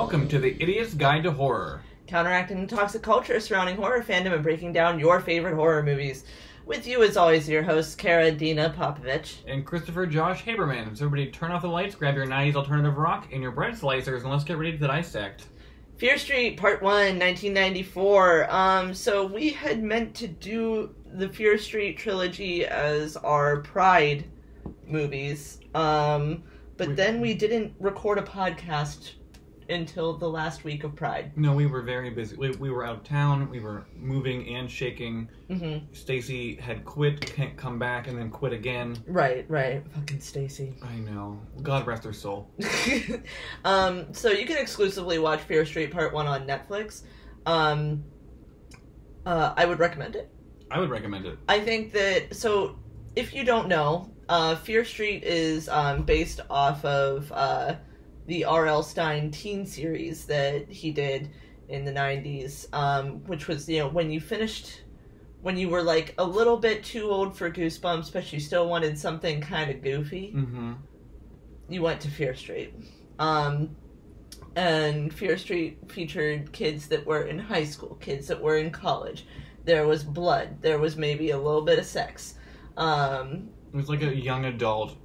Welcome to the Idiot's Guide to Horror. Counteracting the toxic culture surrounding horror fandom and breaking down your favorite horror movies. With you, as always, your hosts, Kara Dina Popovich. And Christopher Josh Haberman. So everybody turn off the lights, grab your 90s alternative rock and your bread slicers, and let's get ready to dissect. Fear Street, Part 1, 1994. So we had meant to do the Fear Street trilogy as our Pride movies. But then we didn't record a podcast until the last week of Pride. No, we were very busy. We were out of town. We were moving and shaking. Mm-hmm. Stacy had quit, can't come back, and then quit again. Right. Fucking Stacy. I know. God rest her soul. So you can exclusively watch Fear Street Part 1 on Netflix. I would recommend it. I would recommend it. I think that, so if you don't know, Fear Street is based off of the R.L. Stine teen series that he did in the 90s, which was, when you were like a little bit too old for Goosebumps, but you still wanted something kind of goofy, you went to Fear Street. And Fear Street featured kids that were in high school, kids that were in college. There was blood. There was maybe a little bit of sex. It was like a young adult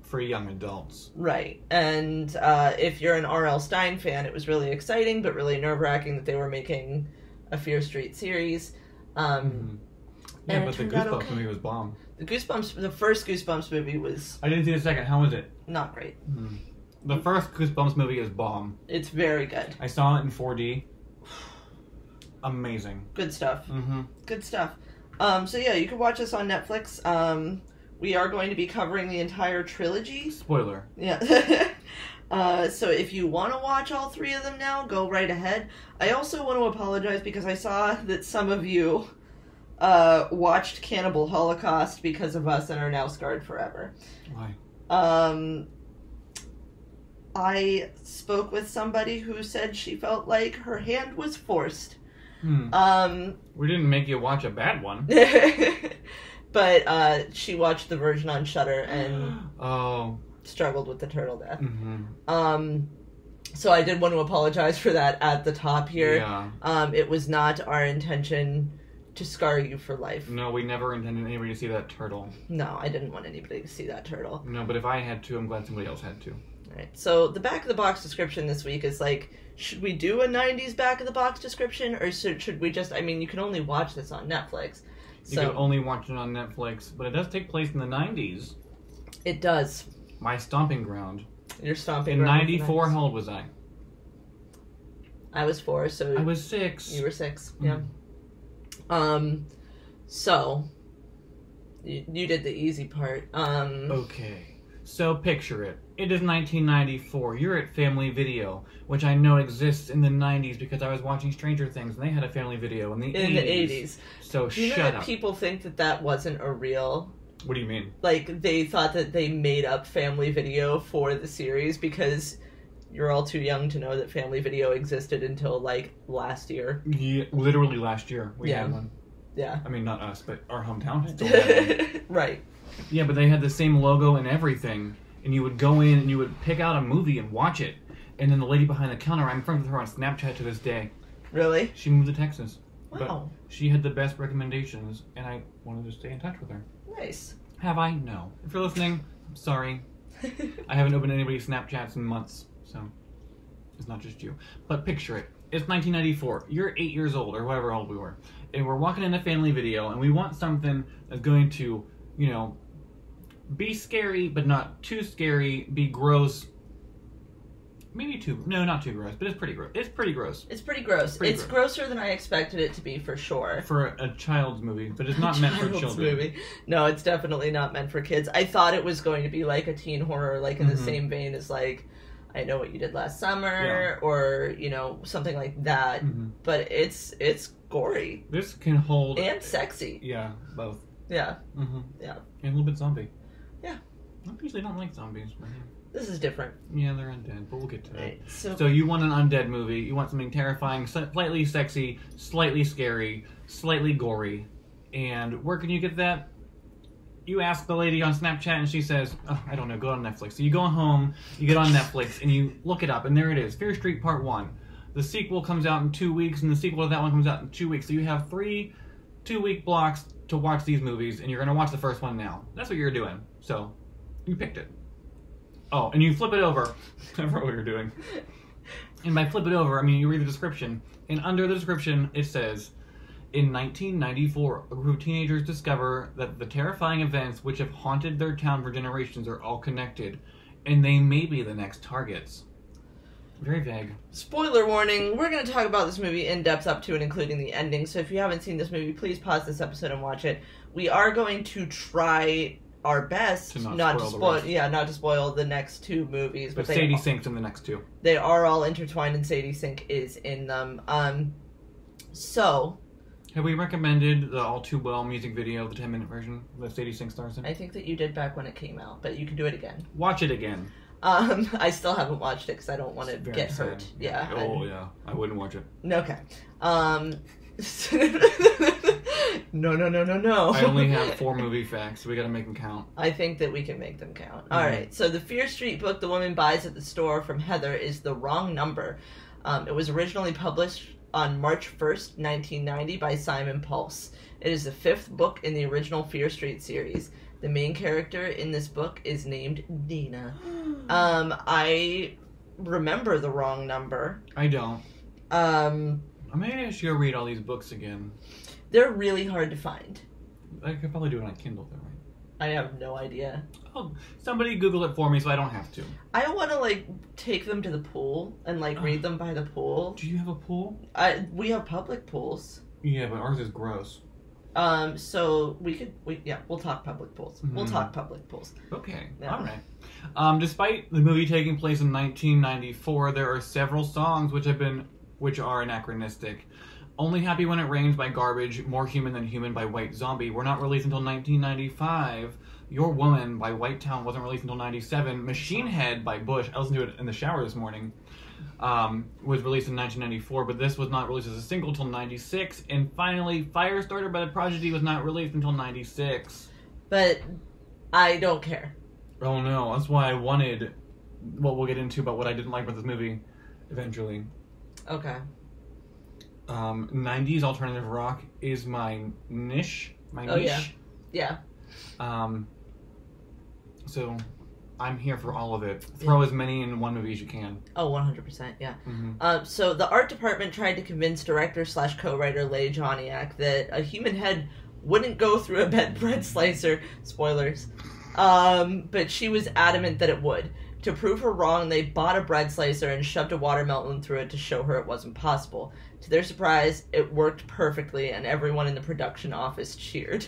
for young adults. Right. And if you're an R.L. Stine fan, it was really exciting, but really nerve-wracking that they were making a Fear Street series. Yeah, but the Goosebumps movie was bomb. The first Goosebumps movie was... I didn't see the second. How was it? Not great. The first Goosebumps movie is bomb. It's very good. I saw it in 4D. Amazing. Good stuff. Good stuff. So yeah, you can watch this on Netflix. We are going to be covering the entire trilogy. Spoiler. Yeah. So if you want to watch all three of them now, go right ahead. I also want to apologize because I saw that some of you watched Cannibal Holocaust because of us and are now scarred forever. Why? I spoke with somebody who said she felt like her hand was forced. We didn't make you watch a bad one. But she watched the version on Shudder and struggled with the turtle death. So I did want to apologize for that at the top here. Yeah. It was not our intention to scar you for life. No, we never intended anybody to see that turtle. No, I didn't want anybody to see that turtle. No, but if I had to, I'm glad somebody else had to. Alright, so the back of the box description this week is like, should we do a 90s back of the box description, or should we just, you can only watch this on Netflix. You can only watch it on Netflix, but it does take place in the 90s. It does. My stomping ground. Your stomping ground. In 94, 90s. How old was I? I was 4, so... I was 6. You were 6, yeah. So, you did the easy part. Okay. So picture it. It is 1994. You're at Family Video, which I know exists in the 90s because I was watching Stranger Things and they had a Family Video in the 80s. So do you know shut that up. People think that wasn't a real... What do you mean? Like, they thought that they made up Family Video for the series because you're all too young to know that Family Video existed until, like, last year. Yeah, literally last year we had one. Yeah. I mean, not us, but our hometown still had one. Right. Yeah, but they had the same logo and everything, and you would go in and you would pick out a movie and watch it, and then the lady behind the counter, I'm friends with her on Snapchat to this day. Really? She moved to Texas. Wow. But she had the best recommendations, and I wanted to stay in touch with her. Nice. Have I? No. If you're listening, I'm sorry. I haven't opened anybody's Snapchats in months, so it's not just you. But picture it. It's 1994. You're 8 years old, or whatever old we were, and we're walking in a Family Video, and we want something that's going to, be scary, but not too scary, be gross. Maybe not too gross, but it's pretty gross. It's pretty gross. It's grosser than I expected it to be, for sure. For a child's movie, but it's not meant for children. Movie. No, it's definitely not meant for kids. I thought it was going to be like a teen horror, like in the same vein as like, I Know What You Did Last Summer, or, something like that. But it's gory. This can hold... And sexy. Yeah, both. Yeah. Yeah. And a little bit zombie. Yeah. I usually don't like zombies, but yeah. This is different. Yeah, they're undead, but we'll get to that. Right, so you want an undead movie, you want something terrifying, slightly sexy, slightly scary, slightly gory, and where can you get that? you ask the lady on Snapchat and she says, oh, I don't know, go on Netflix. So you go home, you get on Netflix, and you look it up, and there it is, Fear Street Part 1. The sequel comes out in 2 weeks, and the sequel to that one comes out in 2 weeks. So you have 3 2-week blocks to watch these movies, and you're going to watch the first one now. That's what you're doing. So, you picked it. Oh, and you flip it over. I forgot what you're doing. And by flip it over, I mean you read the description, and under the description it says, in 1994, a group of teenagers discover that the terrifying events which have haunted their town for generations are all connected, and they may be the next targets. Very vague. Spoiler warning, we're going to talk about this movie in depth up to and including the ending, so if you haven't seen this movie, please pause this episode and watch it. We are going to try our best to not to spoil the next 2 movies. But Sadie Sink's in the next 2. They are all intertwined, and Sadie Sink is in them. So... Have we recommended the All Too Well music video, the 10-minute version that Sadie Sink stars in? I think that you did back when it came out, but you can do it again. Watch it again. I still haven't watched it because I don't want to get hurt. Yeah. Yeah. I wouldn't watch it. Okay. No. I only have 4 movie facts, so we gotta make them count. I think that we can make them count. Alright, so the Fear Street book the woman buys at the store from Heather is The Wrong Number. It was originally published on March 1st, 1990 by Simon Pulse. It is the 5th book in the original Fear Street series. The main character in this book is named Nina. I remember The Wrong Number. I don't. Maybe I should go read all these books again. They're really hard to find. I could probably do it on Kindle though, right? I have no idea. Oh, somebody Google it for me so I don't have to. I don't want to, take them to the pool and, read them by the pool. Do you have a pool? We have public pools. Yeah, but ours is gross. So we'll talk public pools. We'll talk public pools. Okay, yeah. Alright. Despite the movie taking place in 1994, there are several songs which are anachronistic. Only Happy When It Rains by Garbage, More Human Than Human by White Zombie were not released until 1995. Your Woman by White Town wasn't released until 97. Machine Head by Bush, I listened to it in the shower this morning, was released in 1994, but this was not released as a single until 96. And finally, Firestarter by The Prodigy was not released until 96. But I don't care. Oh no, that's why I wanted what we'll get into about what I didn't like about this movie eventually. Okay. 90s alternative rock is my niche. Yeah. So I'm here for all of it. Throw as many in one movie as you can. Oh, 100%, yeah. Mm-hmm. So the art department tried to convince director/co-writer Leigh Joniak that a human head wouldn't go through a bread slicer. Spoilers. But she was adamant that it would. To prove her wrong, they bought a bread slicer and shoved a watermelon through it to show her it wasn't possible. To their surprise, it worked perfectly, and everyone in the production office cheered.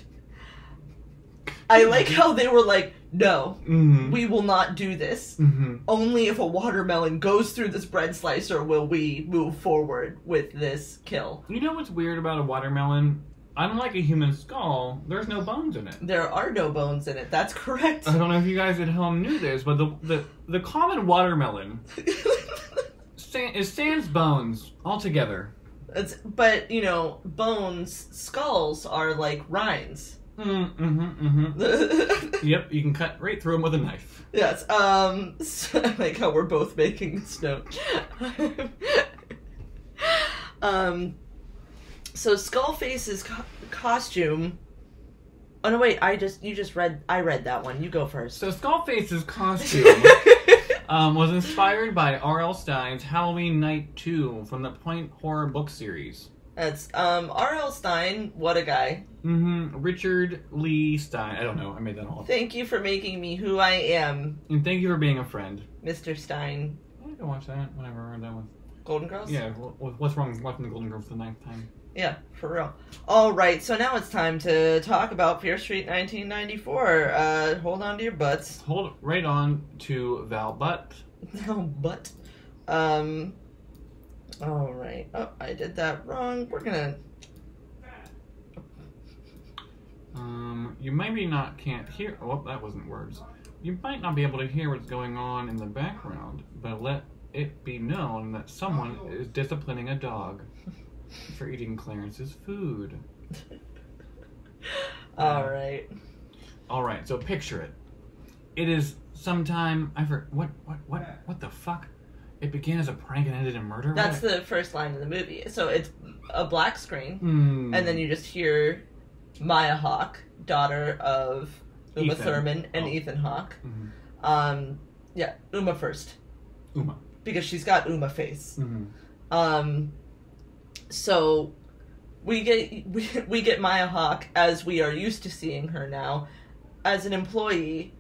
I like how they were like, no, we will not do this. Only if a watermelon goes through this bread slicer will we move forward with this kill. You know what's weird about a watermelon? Unlike a human skull, there's no bones in it. There are no bones in it. That's correct. I don't know if you guys at home knew this, but the common watermelon is sans bones altogether. But, bones, skulls are like rinds. Yep, you can cut right through them with a knife. Yes, so I like how we're both making this note. So Skullface's costume... Oh, no, wait, I read that one. You go first. So Skullface's costume was inspired by R.L. Stine's Halloween Night 2 from the Point Horror book series. That's, R.L. Stine, what a guy. Richard Lee Stein. I don't know, I made that all up. Thank you for making me who I am. And thank you for being a friend. Mr. Stein. I can watch that whenever we're done with... Golden Girls? Yeah, what's wrong with watching the Golden Girls for the 9th time? Yeah, for real. Alright, so now it's time to talk about Fear Street 1994. Hold on to your butts. Hold right on to Val Butt. Val Butt. Alright. Oh, I did that wrong. We're gonna... You maybe can't hear... Oh, that wasn't words. You might not be able to hear what's going on in the background, but let it be known that someone is disciplining a dog for eating Clarence's food. Alright. All right, so picture it. It is sometime I forgot what the fuck. It began as a prank and ended in murder. That's the first line of the movie. So it's a black screen, and then you just hear Maya Hawke, daughter of Uma Thurman and Ethan Hawke. Mm-hmm. Yeah, Uma first. Uma. Because she's got Uma face. Mm-hmm. So we get Maya Hawke, as we are used to seeing her now, as an employee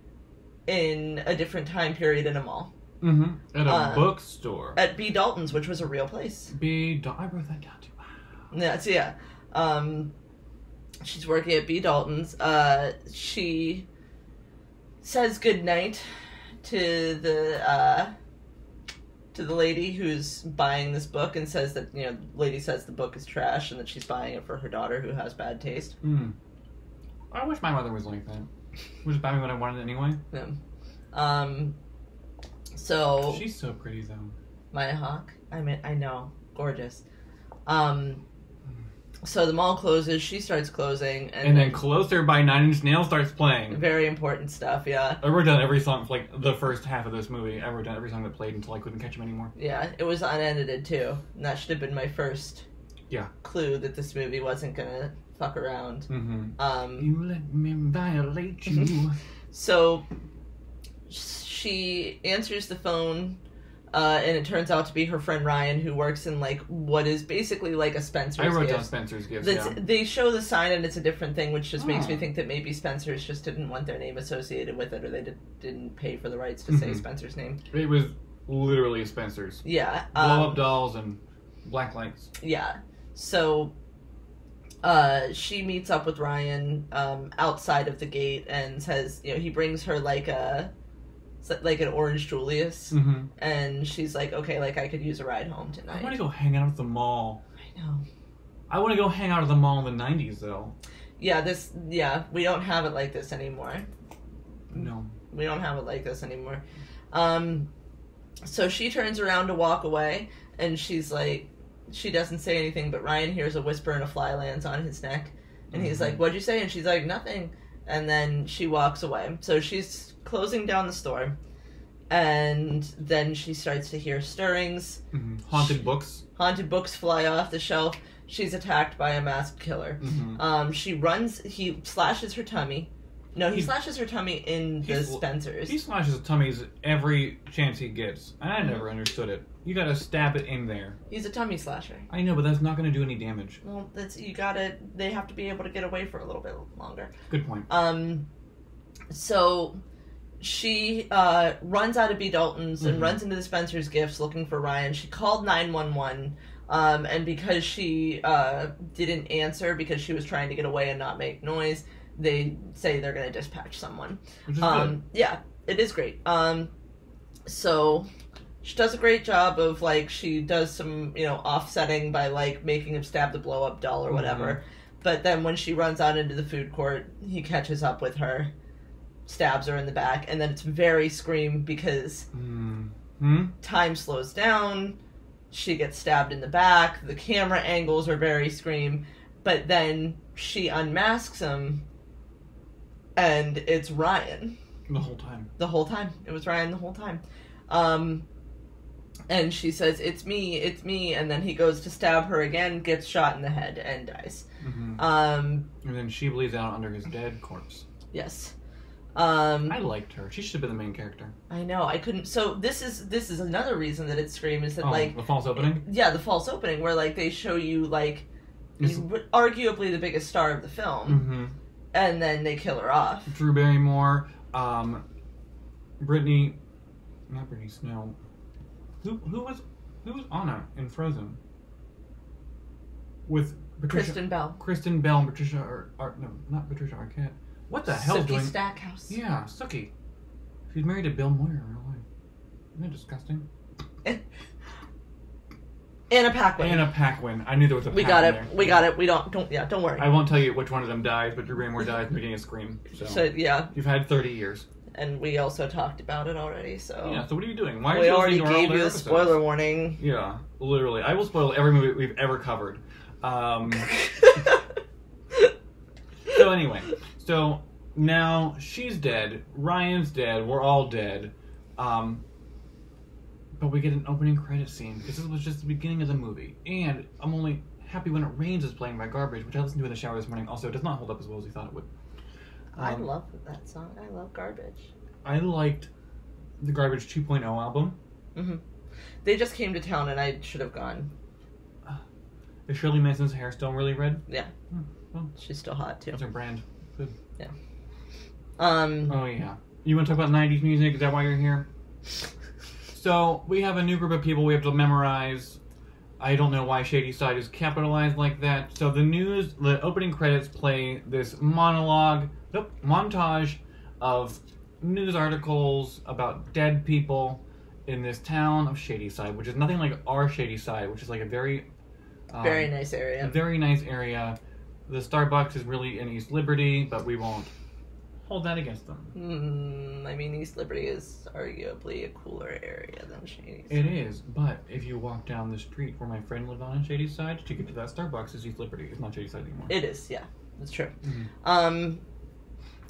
in a different time period in a mall. Mm-hmm. At a bookstore. At B. Dalton's, which was a real place. I wrote that down too. Wow. Yeah, so yeah. She's working at B. Dalton's. She says goodnight to the lady who's buying this book and says that, the lady says the book is trash and that she's buying it for her daughter who has bad taste. I wish my mother was like that. Would just buy me what I wanted anyway. Yeah. So she's so pretty though. Maya Hawke. I know, gorgeous. So the mall closes. She starts closing, and then "Closer" by 9 Inch Nails starts playing. Very important stuff. Yeah. I wrote down every song for like the first half of this movie. I wrote down every song that played until I couldn't catch them anymore. Yeah, it was unedited too, and that should have been my first. Yeah. Clue that this movie wasn't gonna fuck around. Mm-hmm. You let me violate you. So she answers the phone, and it turns out to be her friend Ryan, who works in like what is basically like a Spencer's Gifts. I wrote down Spencer's Gifts. Yeah. They show the sign and it's a different thing, which just makes me think that maybe Spencer's just didn't want their name associated with it, or they didn't pay for the rights to say Spencer's name. It was literally Spencer's. Yeah. Blow up dolls and black lights. Yeah. So she meets up with Ryan outside of the gate and says, he brings her like an Orange Julius, and she's like, okay, like I could use a ride home tonight. I want to go hang out at the mall. I know. I want to go hang out at the mall in the 90s though. Yeah, we don't have it like this anymore. No. We don't have it like this anymore. So she turns around to walk away, and she's like, she doesn't say anything, but Ryan hears a whisper and a fly lands on his neck. And he's like, what'd you say? And she's like, nothing. And then she walks away. So she's closing down the store. And then she starts to hear stirrings. Haunted books. Haunted books fly off the shelf. She's attacked by a masked killer. She runs. He slashes her tummy. No, he slashes her tummy in the Spencer's. He slashes tummies every chance he gets. And I never understood it. You gotta stab it in there. He's a tummy slasher. I know, but that's not gonna do any damage. Well, they have to be able to get away for a little bit longer. Good point. So she runs out of B. Dalton's and runs into the Spencer's Gifts looking for Ryan. She called 911, and because she didn't answer because she was trying to get away and not make noise, they say they're going to dispatch someone. Which is good. Yeah, it is great. So she does a great job of, like, she does some, offsetting by, like, making him stab the blow-up doll or whatever. But then when she runs out into the food court, he catches up with her, stabs her in the back, and then it's very Scream because time slows down, she gets stabbed in the back, the camera angles are very Scream, but then she unmasks him, and it's Ryan. The whole time. The whole time. It was Ryan the whole time. And she says, it's me, and then he goes to stab her again, gets shot in the head, and dies. And then she bleeds out under his dead corpse. Yes. I liked her. She should have been the main character. I know. I couldn't. So this is another reason that it's Scream is that like the false opening. Yeah, the false opening where like they show you like arguably the biggest star of the film, and then they kill her off. Drew Barrymore, Brittany, not Brittany Snow. Who was Anna in Frozen? With Patricia, Kristen Bell and Patricia no, not Patricia Arquette. What the hell is doing? Stackhouse. Yeah, Sookie. She's married to Bill Moyer in real life. Isn't that disgusting? Anna Paquin. I knew there was a We got it. We got it. We don't worry. I won't tell you which one of them dies, but Drew Barrymore dies in the beginning of Scream. So yeah. You've had 30 years. And we also talked about it already, so... Yeah, so what are you doing? Why are we you already gave you the episodes? spoiler warning. Yeah, literally. I will spoil every movie we've ever covered. So anyway, now she's dead. Ryan's dead. We're all dead. But we get an opening credit scene because this was just the beginning of the movie. And I'm only Happy When It Rains is playing by Garbage, which I listened to in the shower this morning. Also, it does not hold up as well as we thought it would. I love that song. I love Garbage. I liked the Garbage 2.0 album. Mm-hmm. They just came to town and I should have gone. Is Shirley Manson's hair still really red? Yeah. Well, she's still hot too. That's her brand. Good. Yeah. Oh yeah. You want to talk about 90s music? Is that why you're here? So, we have a new group of people we have to memorize. I don't know why Shady Side is capitalized like that. So the opening credits play this montage of news articles about dead people in this town of Shady Side, which is nothing like our Shady Side, which is like a very nice area. A very nice area. The Starbucks is really in East Liberty, but we won't hold that against them. I mean, East Liberty is arguably a cooler area than Shady Side. It is, but if you walk down the street where my friend lived on in Shady Side, to get to that Starbucks is East Liberty. It's not Shady Side anymore. It is, yeah. That's true. Mm-hmm. I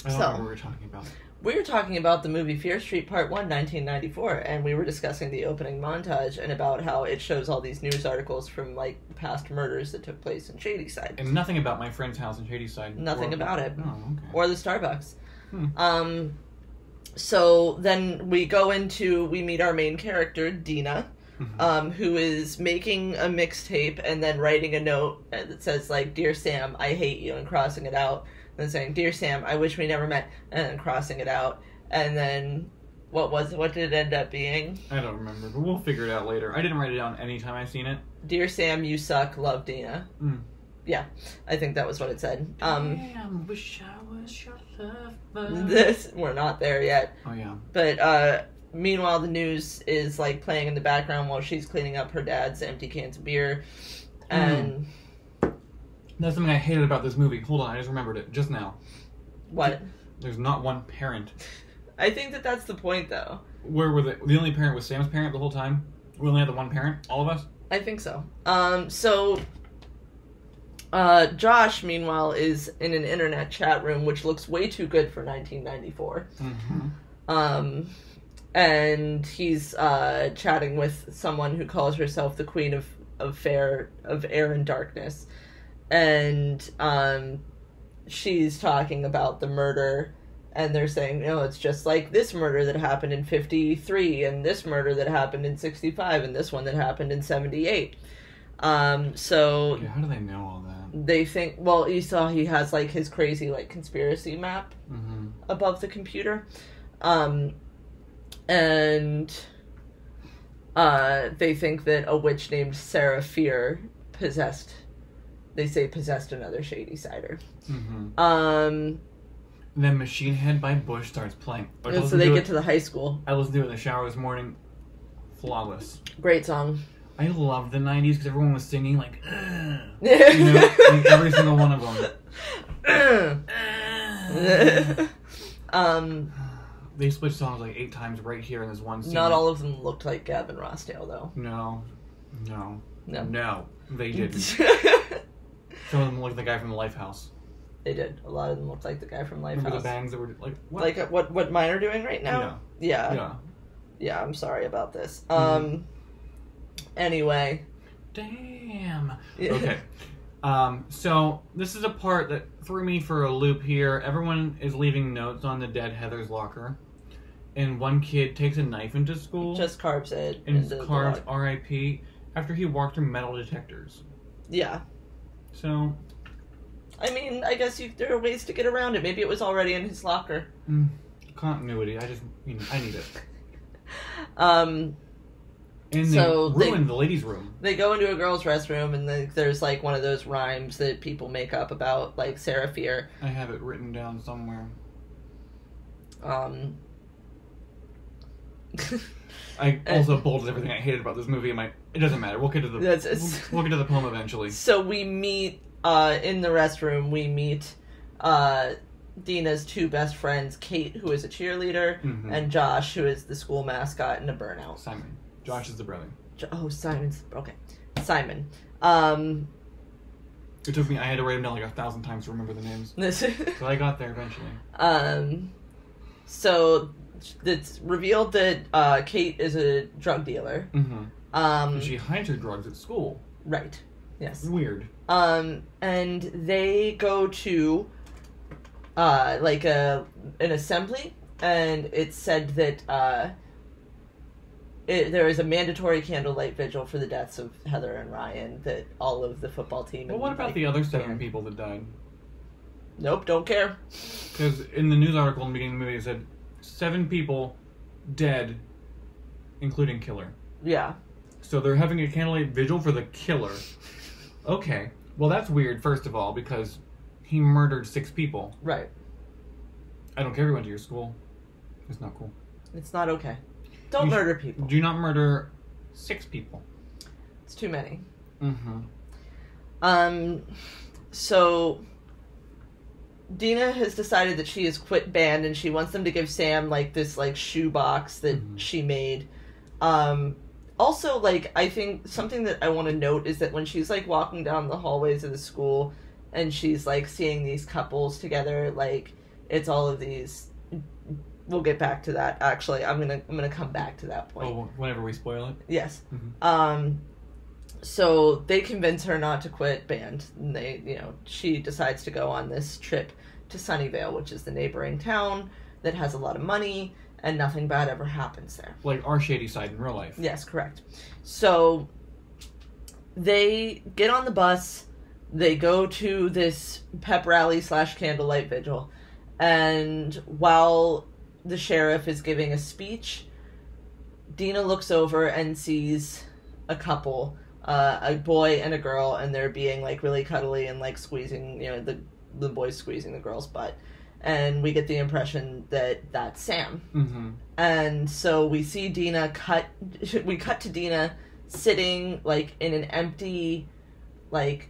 don't know what we were talking about. We were talking about the movie Fear Street Part 1, 1994, and we were discussing the opening montage and about how it shows all these news articles from, like, past murders that took place in Shady Side. And nothing about my friend's house in Shady Side. Nothing about it. Oh, okay. Or the Starbucks. So then we meet our main character, Dina, who is making a mixtape and then writing a note that says, like, Dear Sam, I hate you, and crossing it out. And saying, Dear Sam, I wish we never met, and then crossing it out. And then, what did it end up being? I don't remember, but we'll figure it out later. I didn't write it down any time I've seen it. Dear Sam, you suck, love Dina. Yeah, I think that was what it said. Damn, wish I was your lover. We're not there yet. Oh, yeah. But, meanwhile, the news is, like, playing in the background while she's cleaning up her dad's empty cans of beer. And... That's something I hated about this movie. Hold on, I just remembered it just now. What? There's not one parent. I think that's the point, though. Where were the only parent was Sam's parent the whole time? We only had the one parent? All of us? I think so. Josh, meanwhile, is in an internet chat room, which looks way too good for 1994. And he's chatting with someone who calls herself the Queen of Air and Darkness. And she's talking about the murder, and they're saying, it's just like this murder that happened in 53, and this murder that happened in 65, and this one that happened in 78. So... Yeah, how do they know all that? They think... Well, you saw he has, like, his crazy, like, conspiracy map above the computer. And... they think that a witch named Sarah Fear possessed another Shady Sider. Then Machine Head by Bush starts playing. So they get to the high school. I listened to it in the shower this morning. Flawless. Great song. I loved the 90s because everyone was singing like, like every single one of them. They switched songs like 8 times right here in this one scene. Not all of them looked like Gavin Rossdale, though. No, they didn't. Some of them looked like the guy from the Lifehouse. They did. A lot of them looked like the guy from Lifehouse. Remember the bangs that were like, what? Like what mine are doing right now? Yeah, I'm sorry about this. Anyway. Damn. Okay. So this is a part that threw me for a loop here. Everyone is leaving notes on the dead Heather's locker. And one kid takes a knife into school. Just carves it. And carves R.I.P. after he walked through metal detectors. Yeah. So... I mean, I guess there are ways to get around it. Maybe it was already in his locker. Continuity. I need it. And so they ruined the ladies' room. They go into a girls' restroom, and there's, like, one of those rhymes that people make up about, like, Sarah Fear. I have it written down somewhere. I also bolded everything I hated about this movie. It doesn't matter. We'll get to the poem eventually. So we meet in the restroom. We meet Dina's 2 best friends, Kate, who is a cheerleader, and Josh, who is the school mascot and a burnout. Simon. Josh is the brother. Simon's okay. Simon. It took me, I had to write them down like 1,000 times to remember the names. So I got there eventually. So it's revealed that Kate is a drug dealer. Mm-hmm. She hides her drugs at school. Right. Yes. Weird. And they go to like an assembly, and it's said that there is a mandatory candlelight vigil for the deaths of Heather and Ryan, that all of the football team... Well, what about the other 7 people that died? Nope, don't care. Because in the news article in the beginning of the movie, it said 7 people dead, including killer. Yeah. So they're having a candlelight vigil for the killer. Okay. Well, that's weird, first of all, because he murdered 6 people. Right. I don't care if he went to your school. It's not cool. It's not okay. Don't murder people. Do not murder 6 people. It's too many. Mm-hmm. So Dina has decided that she has quit band, and she wants them to give Sam, like, this, like, shoe box that she made. Also, like, I think something that I want to note is that when she's, like, walking down the hallways of the school and she's, like, seeing these couples together, like, it's all of these... We'll get back to that, actually. I'm gonna come back to that point. Oh, whenever we spoil it? Yes. Mm-hmm. So they convince her not to quit band. And she decides to go on this trip to Sunnyvale, which is the neighboring town that has a lot of money, and nothing bad ever happens there. Like our shady side in real life. Yes, correct. So they get on the bus, they go to this pep rally / candlelight vigil, and while the sheriff is giving a speech, Dina looks over and sees a couple, a boy and a girl, and they're being, like, really cuddly and, like, squeezing, the boy's squeezing the girl's butt. And we get the impression that that's Sam. Mm-hmm. And so we see Dina cut to Dina sitting, like, in an empty, like,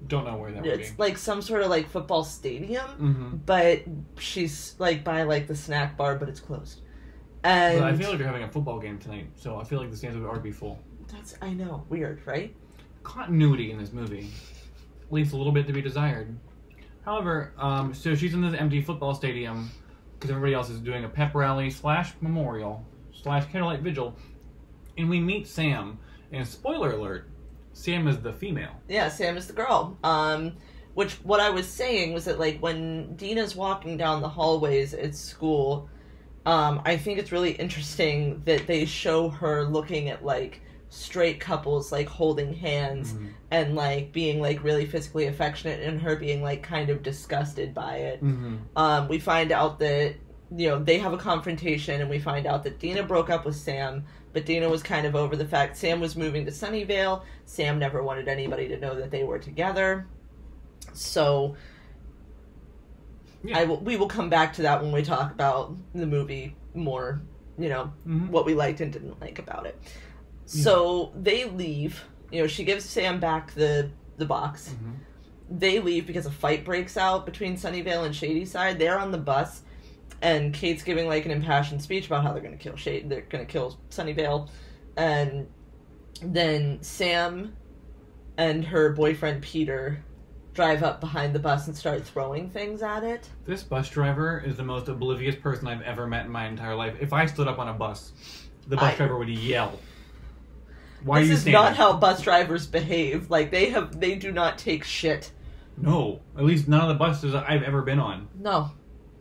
don't know where that would be. It's like some sort of, like, football stadium, but she's, like, by, like, the snack bar, but it's closed. And but I feel like they're having a football game tonight, so I feel like the stands would already be full. I know, weird, right? Continuity in this movie leaves a little bit to be desired. However, so she's in this empty football stadium because everybody else is doing a pep rally / memorial / candlelight vigil, and we meet Sam. And spoiler alert, Sam is the female. Yeah, Sam is the girl. Which, what I was saying was that, like, when Dina's walking down the hallways at school, I think it's really interesting that they show her looking at, like, straight couples, like, holding hands and, like, being, like, really physically affectionate, and her being, like, kind of disgusted by it. We find out that, they have a confrontation, and we find out that Dina broke up with Sam, but Dina was kind of over the fact Sam was moving to Sunnyvale. Sam never wanted anybody to know that they were together. So yeah. We will come back to that when we talk about the movie more, what we liked and didn't like about it. So they leave. She gives Sam back the box. They leave because a fight breaks out between Sunnyvale and Shadyside. They're on the bus, and Kate's giving, like, an impassioned speech about how they're going to kill They're going to kill Sunnyvale. And then Sam and her boyfriend Peter drive up behind the bus and start throwing things at it. This bus driver is the most oblivious person I've ever met in my entire life. If I stood up on a bus, the bus driver would yell. Why are you standing? This is not how bus drivers behave. Like, they do not take shit. No. At least none of the buses I've ever been on. No.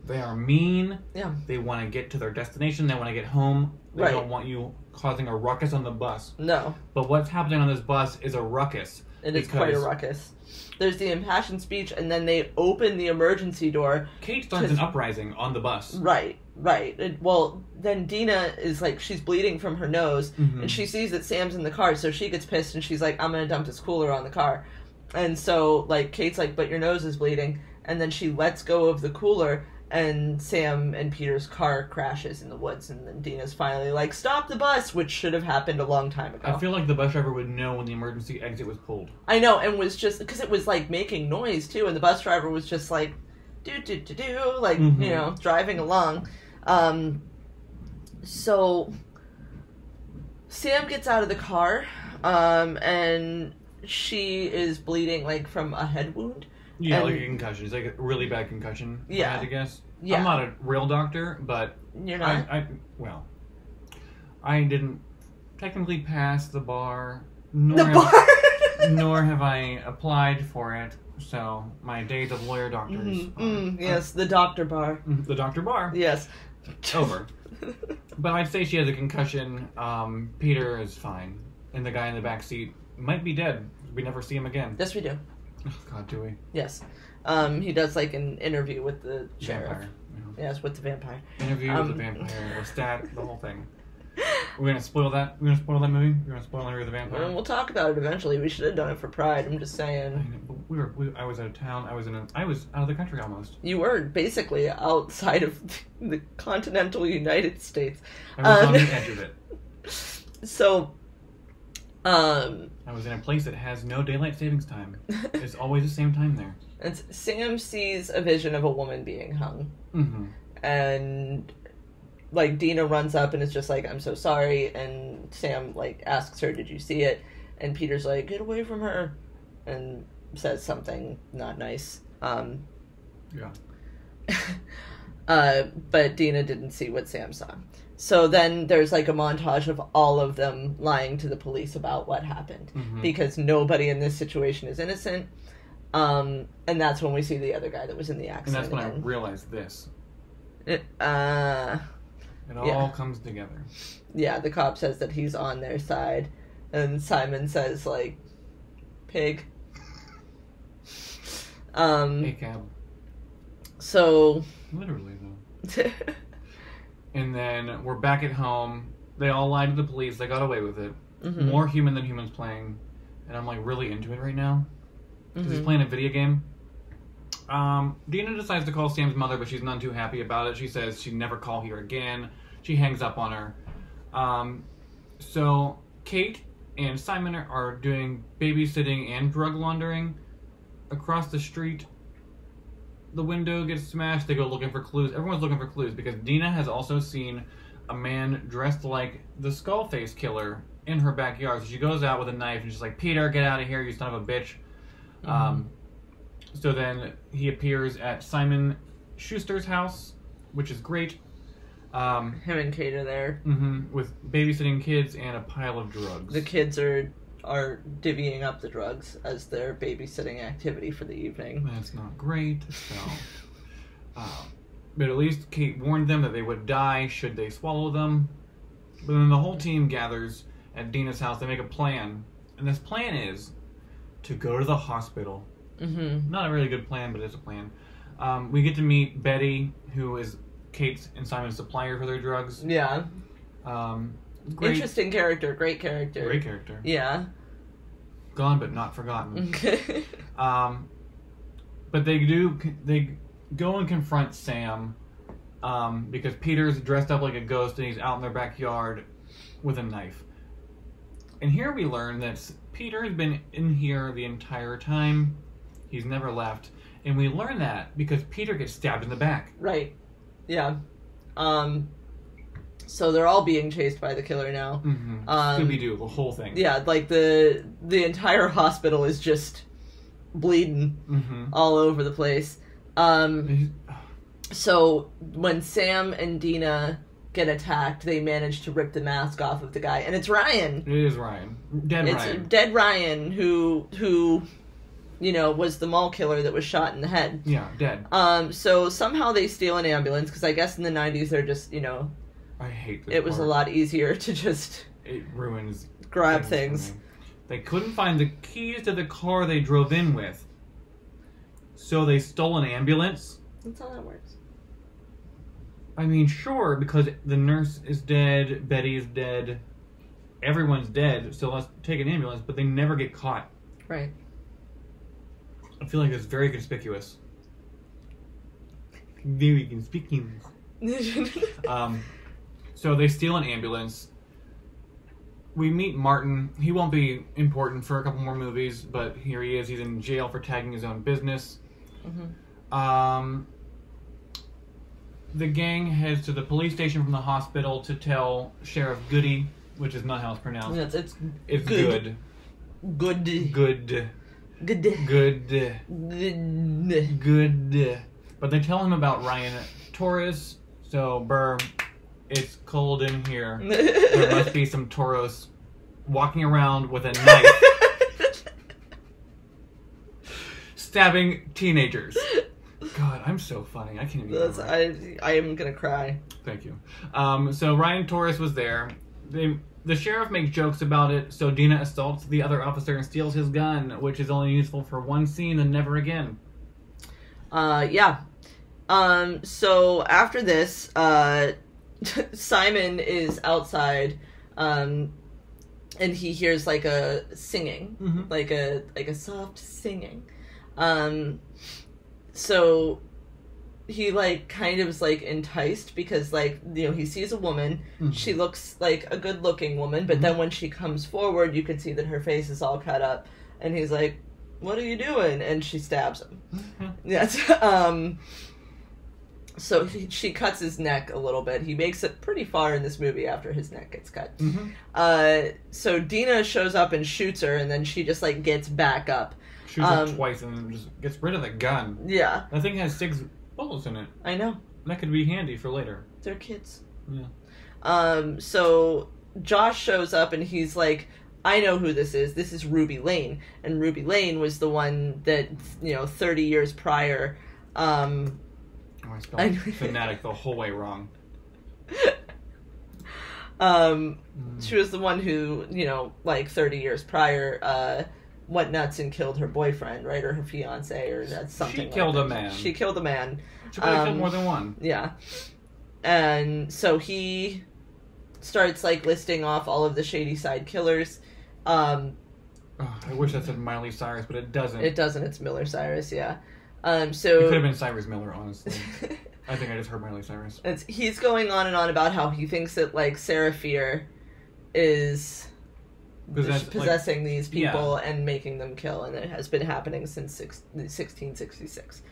They are mean. Yeah. They want to get to their destination. They want to get home. They don't want you causing a ruckus on the bus. No. But what's happening on this bus is a ruckus. It is quite a ruckus. There's the impassioned speech, and then they open the emergency door. Kate starts an uprising on the bus. Right. Then Dina is, like, she's bleeding from her nose, and she sees that Sam's in the car, so she gets pissed, and she's like, I'm going to dump this cooler on the car. And so, like, Kate's like, but your nose is bleeding. And then she lets go of the cooler, and Sam and Peter's car crashes in the woods, and then Dina's finally like, stop the bus, which should have happened a long time ago. I feel like the bus driver would know when the emergency exit was pulled. I know, and was just, because it was, like, making noise, too, and the bus driver was just like, do-do-do-do, like, driving along. So Sam gets out of the car, and she is bleeding, like, from a head wound. Yeah, and, like a concussion. It's like a really bad concussion, yeah. I had to guess. Yeah. I'm not a real doctor, but... You're not? I didn't technically pass the bar, nor have I applied for it, so my days of lawyer doctors yes, the doctor bar. The doctor bar. Yes. Over. But I'd say she has a concussion. Peter is fine. And the guy in the back seat might be dead. We never see him again. Yes, we do. Oh, God, do we? Yes. He does, like, an interview with the sheriff. Vampire. Yeah. Yes, with the vampire. Interview with the vampire, or stat, the whole thing. We're gonna spoil that? We're gonna spoil that movie? We're gonna spoil Interview with the Vampire? We'll talk about it eventually. We should have done it for Pride, I'm just saying. I was out of town. I was out of the country almost. You were basically outside of the continental United States. I was on the edge of it. So, I was in a place that has no daylight savings time. It's always the same time there. And Sam sees a vision of a woman being hung. Mm-hmm. And, like, Dina runs up and is just like, I'm so sorry. And Sam, like, asks her, did you see it? And Peter's like, get away from her. And says something not nice. Yeah. But Dina didn't see what Sam saw. So then there's, like, a montage of all of them lying to the police about what happened. Mm-hmm. Because nobody in this situation is innocent. And that's when we see the other guy that was in the accident. And that's when I realized this. It all comes together. Yeah, the cop says that he's on their side. And Simon says, like, pig. Hey, cab. So... Literally, though. And then we're back at home. They all lied to the police. They got away with it. Mm-hmm. More human than humans playing. And I'm, like, really into it right now. Because he's playing a video game. Dina decides to call Sam's mother, but she's none too happy about it. She says she'd never call here again. She hangs up on her. So Kate and Simon are doing babysitting and drug laundering. Across the street, the window gets smashed. They go looking for clues. Everyone's looking for clues because Dina has also seen a man dressed like the Skullface killer in her backyard. So she goes out with a knife and she's like, Peter, get out of here, you son of a bitch. So then he appears at Simon Schuster's house, which is great. Him and Kate are there. With babysitting kids and a pile of drugs. The kids are divvying up the drugs as their babysitting activity for the evening. That's not great. So, but at least Kate warned them that they would die should they swallow them. But then the whole team gathers at Dina's house. They make a plan. And this plan is to go to the hospital. Not a really good plan, but it's a plan. We get to meet Betty, who is Kate's and Simon's supplier for their drugs. Yeah. Great. Interesting character. Great character. Great character. Yeah. Gone but not forgotten. But they go and confront Sam because Peter's dressed up like a ghost and he's out in their backyard with a knife. And here we learn that Peter has been in here the entire time. He's never left. And we learn that because Peter gets stabbed in the back. Right. Yeah. So they're all being chased by the killer now. Scooby-Doo, the whole thing. Yeah, like the entire hospital is just bleeding all over the place. So when Sam and Dina get attacked, they manage to rip the mask off of the guy, and it's Ryan. It is Ryan. Ryan. Dead Ryan, who was the mall killer that was shot in the head. Yeah, dead. So somehow they steal an ambulance, because I guess in the 90s they're just, I hate this it was part. a lot easier to just... It ruins... grab things. They couldn't find the keys to the car they drove in with. So they stole an ambulance? That's how that works. I mean, sure, because the nurse is dead, Betty is dead, everyone's dead, so let's take an ambulance, but they never get caught. Right. I feel like it's very conspicuous. Very conspicuous. So they steal an ambulance. We meet Martin. He won't be important for a couple more movies, but here he is. He's in jail for tagging his own business. The gang heads to the police station from the hospital to tell Sheriff Goody, which is not how it's pronounced. It's good. Good. Good. Good. Good. Good. Good. But they tell him about Ryan Torres. So, Burr, it's cold in here. There must be some toros walking around with a knife, stabbing teenagers. God, I'm so funny. I can't even. I am gonna cry. Thank you. So Ryan Torres was there. The sheriff makes jokes about it, so Dina assaults the other officer and steals his gun, which is only useful for one scene and never again. Yeah. So after this, Simon is outside, and he hears like a singing, like a soft singing. So he like kind of is like enticed because like, you know, he sees a woman, she looks like a good looking woman, but then when she comes forward, you can see that her face is all cut up, and he's like, "What are you doing?" And she stabs him. Yes. So she cuts his neck a little bit. He makes it pretty far in this movie after his neck gets cut. So Dina shows up and shoots her, and then she just like gets back up. Shoots her twice and then just gets rid of the gun. Yeah. That thing has 6 bullets in it. I know. That could be handy for later. They're kids. Yeah. So Josh shows up and he's like, "I know who this is. This is Ruby Lane." And Ruby Lane was the one that, you know, 30 years prior, I spelled fanatic the whole way wrong. She was the one who, you know, like 30 years prior, went nuts and killed her boyfriend, right? Or her fiance, or that's something. She killed a man. She killed a man. She probably killed more than one. Yeah. And so he starts like listing off all of the Shady Side killers. I wish that said Miley Cyrus, but it doesn't. It doesn't. It's Miller Cyrus, yeah. So it could have been Cyrus Miller, honestly. I think I just heard Miley Cyrus. He's going on and on about how he thinks that like Sarah Fear is possessing these people and making them kill, and it has been happening since 1666.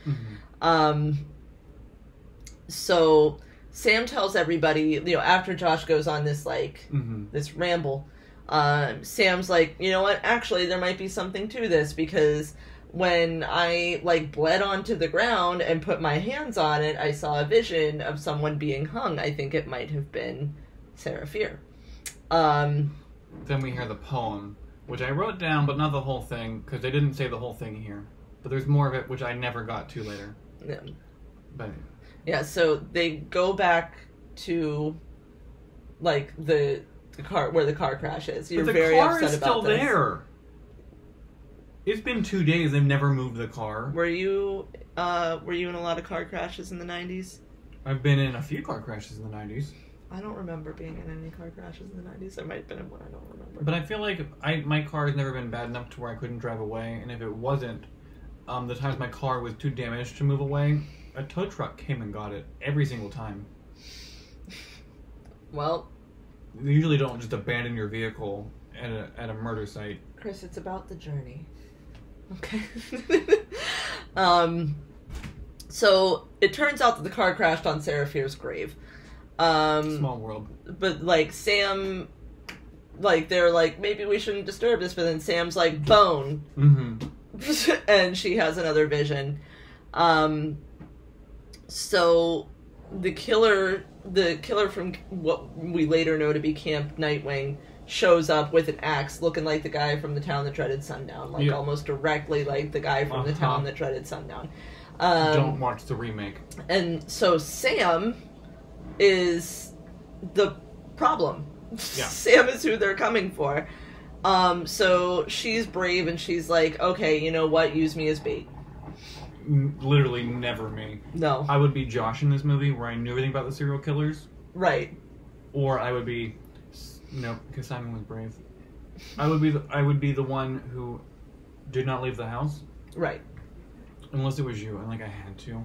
So Sam tells everybody, you know, after Josh goes on this like this ramble, Sam's like, "You know what? Actually, there might be something to this, because when I like bled onto the ground and put my hands on it, I saw a vision of someone being hung. I think it might have been Sarah Fear." Then we hear the poem, which I wrote down, but not the whole thing, because they didn't say the whole thing here. But there's more of it, which I never got to later. Yeah. But yeah, so they go back to like the car where the car crash is. You're very upset about this. The car is still there. It's been 2 days. They've never moved the car. Were you in a lot of car crashes in the 90s? I've been in a few car crashes in the 90s. I don't remember being in any car crashes in the 90s. I might have been in one. I don't remember. But I feel like my car has never been bad enough to where I couldn't drive away. And if it wasn't, the times my car was too damaged to move away, a tow truck came and got it every single time. Well, you usually don't just abandon your vehicle at a murder site. Chris, it's about the journey. Okay. So it turns out that the car crashed on Sarah Fear's grave. Small world. But like Sam, like they're like, maybe we shouldn't disturb this, but then Sam's like, bone. And she has another vision. So the killer from what we later know to be Camp Nightwing shows up with an axe, looking like the guy from The Town That Dreaded Sundown, like almost directly like the guy from The Town That Dreaded Sundown. Don't watch the remake. And so Sam is the problem. Yeah. Sam is who they're coming for. So she's brave and she's like, okay, you know what? Use me as bait. Literally never me. No. I would be Josh in this movie, where I knew everything about the serial killers. Right. Or I would be... No, because Simon was brave. I would be the one who did not leave the house. Right. Unless it was you, and like I had to.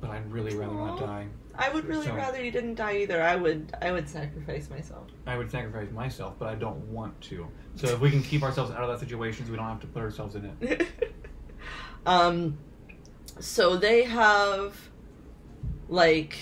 But I'd really rather not die. I would really rather you didn't die either. I would sacrifice myself. I would sacrifice myself, but I don't want to. So if we can keep ourselves out of that situation, so we don't have to put ourselves in it. So they have, like,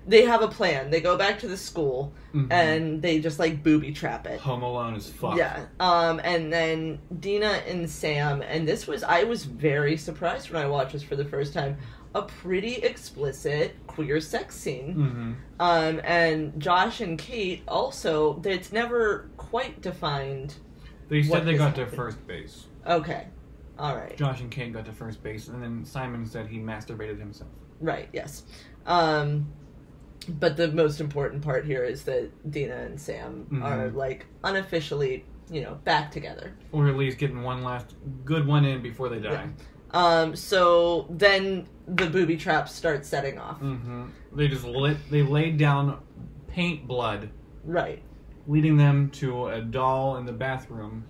they have a plan. They go back to the school, and they just, like, booby trap it. Home Alone as fuck. Yeah. And then Dina and Sam, and I was very surprised when I watched this for the first time, a pretty explicit queer sex scene. And Josh and Kate also, it's never quite defined. They said they got to first base. Okay. All right. Josh and Kate got to first base, and then Simon said he masturbated himself. Right, yes. But the most important part here is that Dina and Sam are, like, unofficially, back together. Or at least getting one last good one in before they die. Yeah. So then the booby traps start setting off. They laid down paint blood. Right. Leading them to a doll in the bathroom.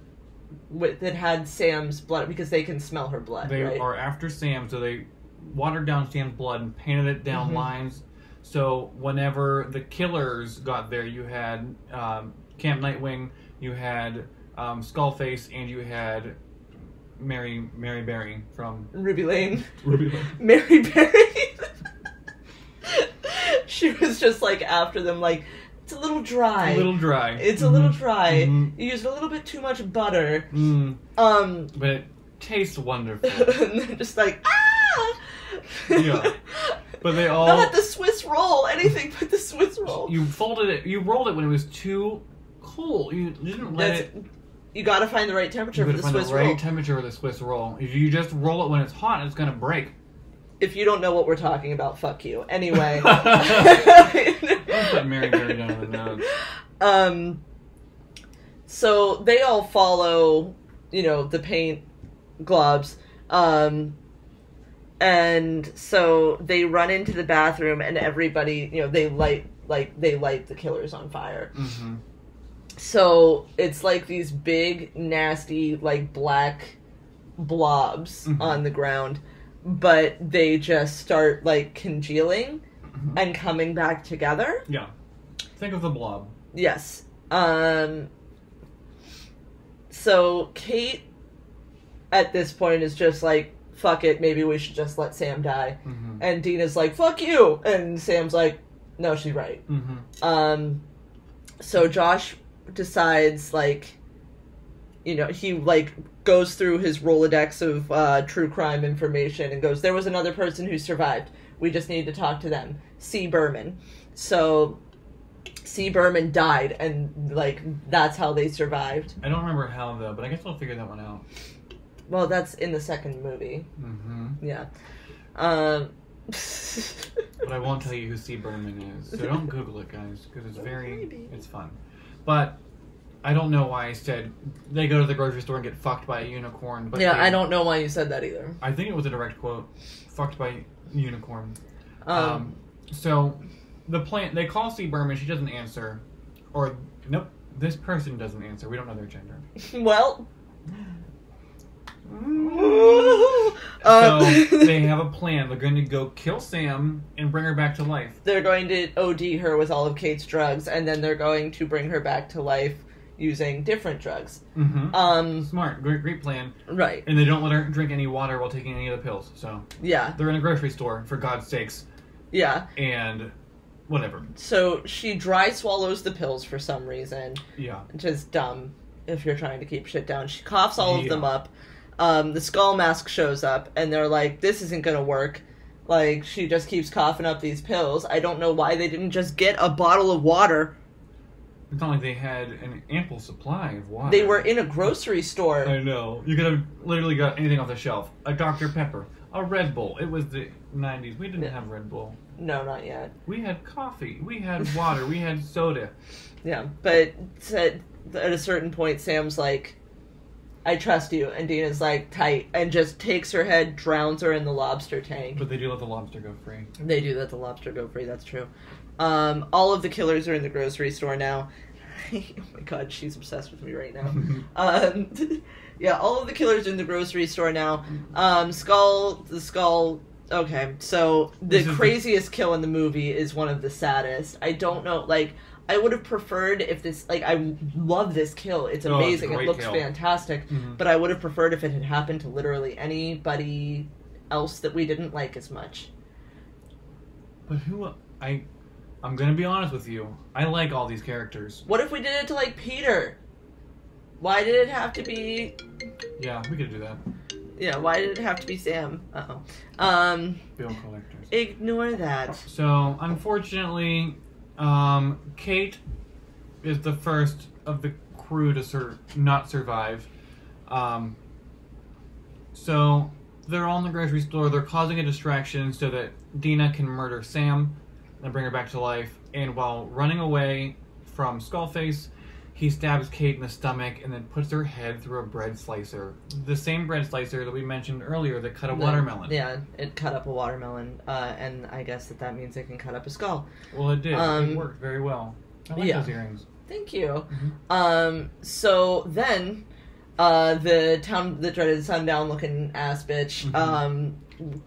That had Sam's blood, because they can smell her blood, They right? are after Sam, so they watered down Sam's blood and painted it down lines. So whenever the killers got there, you had Camp Nightwing, you had Skullface, and you had Mary Berry from Ruby Lane. Ruby Lane. Mary Berry. She was just, like, after them, like, it's a little dry. It's a little dry. You used a little bit too much butter. But it tastes wonderful. And they're just like, ah! Yeah. But they all... Not the Swiss roll. Anything but the Swiss roll. You folded it. You rolled it when it was too cool. You didn't let it... You gotta find the right temperature for the Swiss roll. the right temperature for the Swiss roll. If you just roll it when it's hot, it's gonna break. If you don't know what we're talking about, fuck you. Anyway. Let's put Mary Berry down in the notes. So they all follow, the paint globs. And so they run into the bathroom, and everybody, they light the killers on fire. So it's like these big, nasty, like, black blobs on the ground, but they just start, like, congealing and coming back together. Yeah. Think of the blob. Yes. So Kate, at this point, is just like, fuck it, maybe we should just let Sam die. And Dina's like, fuck you! And Sam's like, no, she's right. So Josh decides, like, he, like, goes through his Rolodex of true crime information and goes, there was another person who survived. We just need to talk to them. C. Berman. So C. Berman died, and, like, that's how they survived. I don't remember how, though, but I guess I'll figure that one out. Well, that's in the second movie. Yeah. But I won't tell you who C. Berman is, so don't Google it, guys, because it's fun. But I don't know why I said they go to the grocery store and get fucked by a unicorn. But yeah, I don't know why you said that either. I think it was a direct quote. Fucked by a unicorn. So the plan, they call C. Berman, she doesn't answer. Or, nope, this person doesn't answer. We don't know their gender. Well... So they have a plan. They're going to go kill Sam and bring her back to life. They're going to OD her with all of Kate's drugs, and then they're going to bring her back to life using different drugs. Smart. Great plan. Right. And they don't let her drink any water while taking any of the pills. So yeah. They're in a grocery store, for God's sakes. Yeah. And whatever. So she dry swallows the pills for some reason. Yeah. Which is dumb if you're trying to keep shit down. She coughs all of them up. The skull mask shows up, and they're like, this isn't gonna work. Like, she just keeps coughing up these pills. I don't know why they didn't just get a bottle of water. It's not like they had an ample supply of water. They were in a grocery store. I know. You could have literally got anything off the shelf. A Dr. Pepper. A Red Bull. It was the 90s. We didn't have Red Bull. No, not yet. We had coffee. We had water. We had soda. Yeah, but at a certain point, Sam's like, I trust you. And Dina's like, tight. And just takes her head, drowns her in the lobster tank. But they do let the lobster go free. They do let the lobster go free, that's true. All of the killers are in the grocery store now. Oh my god, she's obsessed with me right now. Yeah, all of the killers are in the grocery store now. The skull... Okay, so the craziest kill in the movie is one of the saddest. I don't know, like... I would have preferred if this, like, I love this kill. It's amazing. It looks fantastic. But I would have preferred if it had happened to literally anybody else that we didn't like as much. But I'm gonna be honest with you. I like all these characters. What if we did it to, like, Peter? Why did it have to be... Yeah, we could do that. Yeah, why did it have to be Sam? Bill collectors. Ignore that. So, unfortunately, Kate is the first of the crew to not survive. So, they're all in the grocery store. They're causing a distraction so that Dina can murder Sam and bring her back to life. And while running away from Skullface, he stabs Kate in the stomach and then puts her head through a bread slicer. The same bread slicer that we mentioned earlier that cut a watermelon. Yeah, it cut up a watermelon, and I guess that means it can cut up a skull. Well, it did. It worked very well. I like those earrings. Thank you. Mm-hmm. So then, the dreaded sundown-looking ass bitch,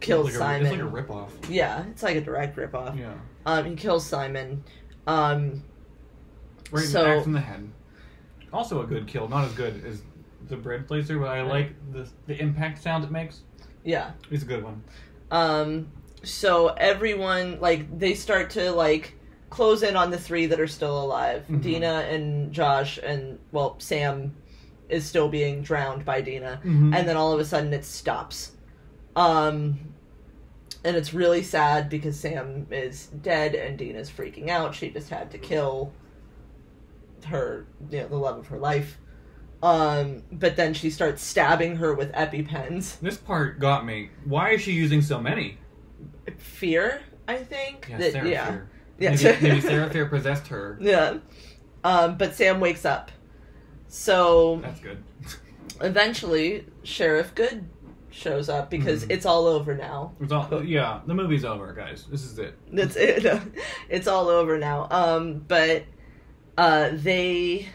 kills Simon. It's like a ripoff. Yeah, it's like a direct ripoff. Yeah. He kills Simon. Right in the head. Also a good kill. Not as good as the bread placer, but I like the impact sound it makes. Yeah. It's a good one. So everyone, like, they start to, like, close in on the three that are still alive. Mm-hmm. Dina and Josh and, well, Sam is still being drowned by Dina. Mm-hmm. And then all of a sudden it stops. And it's really sad because Sam is dead and Dina's freaking out. She just had to kill her, the love of her life. But then she starts stabbing her with EpiPens. This part got me. Why is she using so many? Fear, I think. Yeah, Fear. Yeah. Maybe Sarah Fear possessed her. Yeah. But Sam wakes up. So... That's good. Eventually, Sheriff Good shows up because it's all over now. The movie's over, guys. This is it. That's it. It's all over now. But they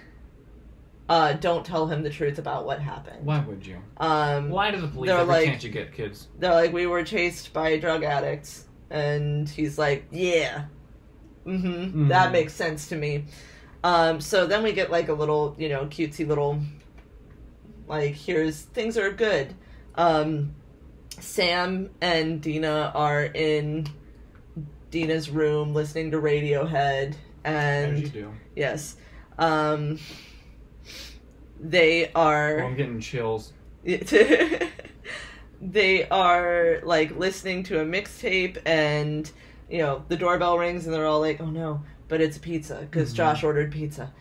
don't tell him the truth about what happened. Why would you? Why do the police every chance you get, kids? They're like, we were chased by drug addicts. And he's like, yeah. That makes sense to me. So then we get, like, a little, cutesy little, like, things are good. Sam and Dina are in Dina's room listening to Radiohead. And as you do. Yes. They are... Oh, I'm getting chills. They are, like, listening to a mixtape, and, the doorbell rings, and they're all like, oh no, but it's a pizza, because Josh ordered pizza.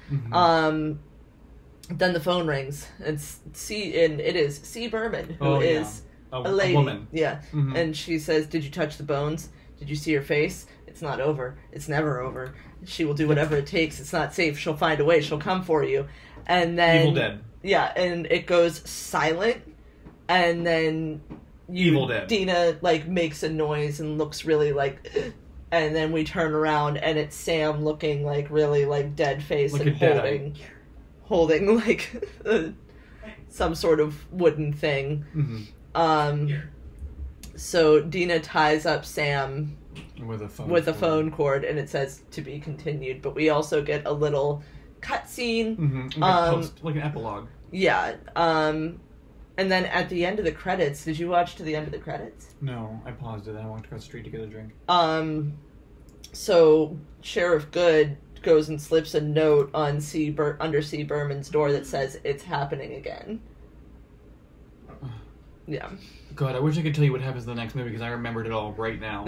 Then the phone rings. It is C. Berman, who is a lady. A woman. Yeah. And she says, did you touch the bones? Did you see her face? It's not over. It's never over. She will do whatever it takes. It's not safe. She'll find a way. She'll come for you. And then... Evil Dead. Yeah, and it goes silent, and then... Evil Dead. Dina, like, makes a noise and looks really, like... And then we turn around, and it's Sam looking, like, really, like, dead-faced like and holding, like, some sort of wooden thing. So Dina ties up Sam... With a phone cord, and it says to be continued. But we also get a little cutscene, like an epilogue. Yeah, and then at the end of the credits, did you watch to the end of the credits? No, I paused it. Then I walked across the street to get a drink. So Sheriff Good goes and slips a note on under C. Berman's door that says it's happening again. Yeah. God, I wish I could tell you what happens in the next movie because I remembered it all right now.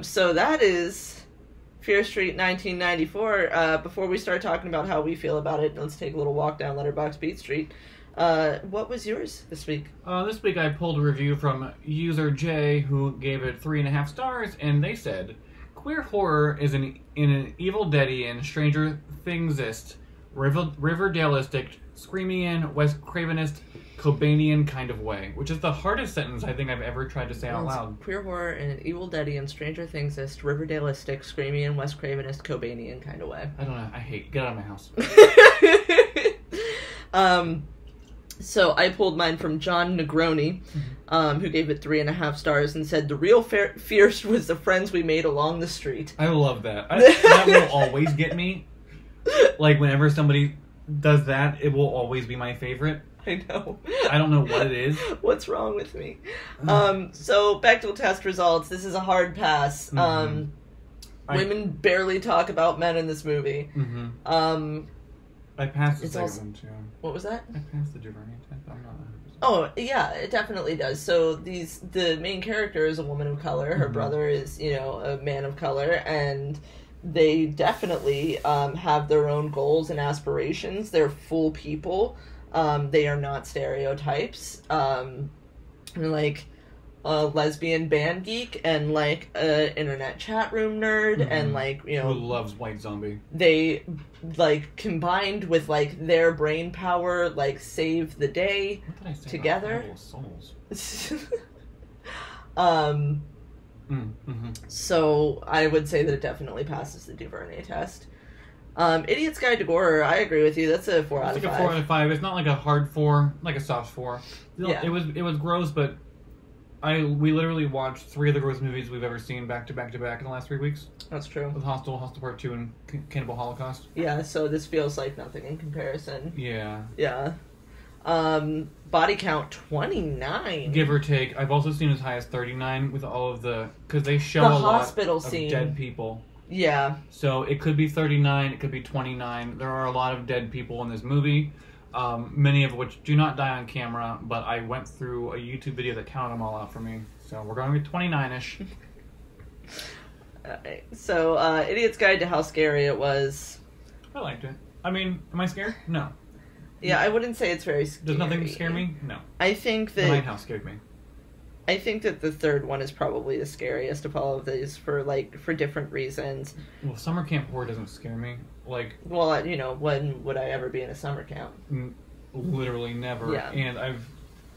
So that is Fear Street 1994. Before we start talking about how we feel about it, let's take a little walk down Letterboxd Beat Street. What was yours this week? This week I pulled a review from user J, who gave it 3.5 stars, and they said, queer horror is in an Evil Deadian, Stranger Thingsist, Riverdaleistic, Screamian, Wes Cravenist, Cobainian kind of way, which is the hardest sentence I think I've ever tried to say out loud. Queer horror in an Evil Deadian, Stranger Thingsist, Riverdaleistic, Screamian, Wes Cravenist, Cobainian kind of way. I don't know. Get out of my house. So I pulled mine from John Negroni, who gave it 3.5 stars and said, the real fierce was the friends we made along the street. I love that. That will always get me. Like, whenever somebody does that, it will always be my favorite. I know. I don't know what it is. What's wrong with me? So, Bechdel test results. This is a hard pass. Women barely talk about men in this movie. I passed the second one, too. What was that? I passed the DuVernay test. I'm not 100%. Oh, yeah, it definitely does. So, the main character is a woman of color. Her brother is, a man of color. And they definitely have their own goals and aspirations. They're full people. They are not stereotypes. Like a lesbian band geek and like a internet chat room nerd and like who loves White Zombie. They like combined with like their brain power like save the day what did I say together. About souls? So I would say that it definitely passes the DuVernay test. Idiot's Guide to Horror, I agree with you. That's a 4 out of 5. It's like a 4 out of 5. It's not like a hard 4, like a soft 4. Yeah. It was gross, but we literally watched 3 of the gross movies we've ever seen back to back to back in the last 3 weeks. That's true. With Hostel Part 2, and Cannibal Holocaust. Yeah, so this feels like nothing in comparison. Yeah. Yeah. Body count 29. Give or take. I've also seen as high as 39 with all of because they show the a hospital lot scene. of dead people. Yeah. So it could be 39, it could be 29. There are a lot of dead people in this movie, many of which do not die on camera, but I went through a YouTube video that counted them all out for me. So we're going with 29-ish. So, Idiot's Guide to How Scary It Was. I liked it. I mean, am I scared? No. Yeah, I wouldn't say it's very scary. Does nothing scare me? No. I think that... The Night House scared me. I think that the third one is probably the scariest of all of these for different reasons. Well, summer camp horror doesn't scare me. Like, well, when would I ever be in a summer camp? Literally never. Yeah. And I've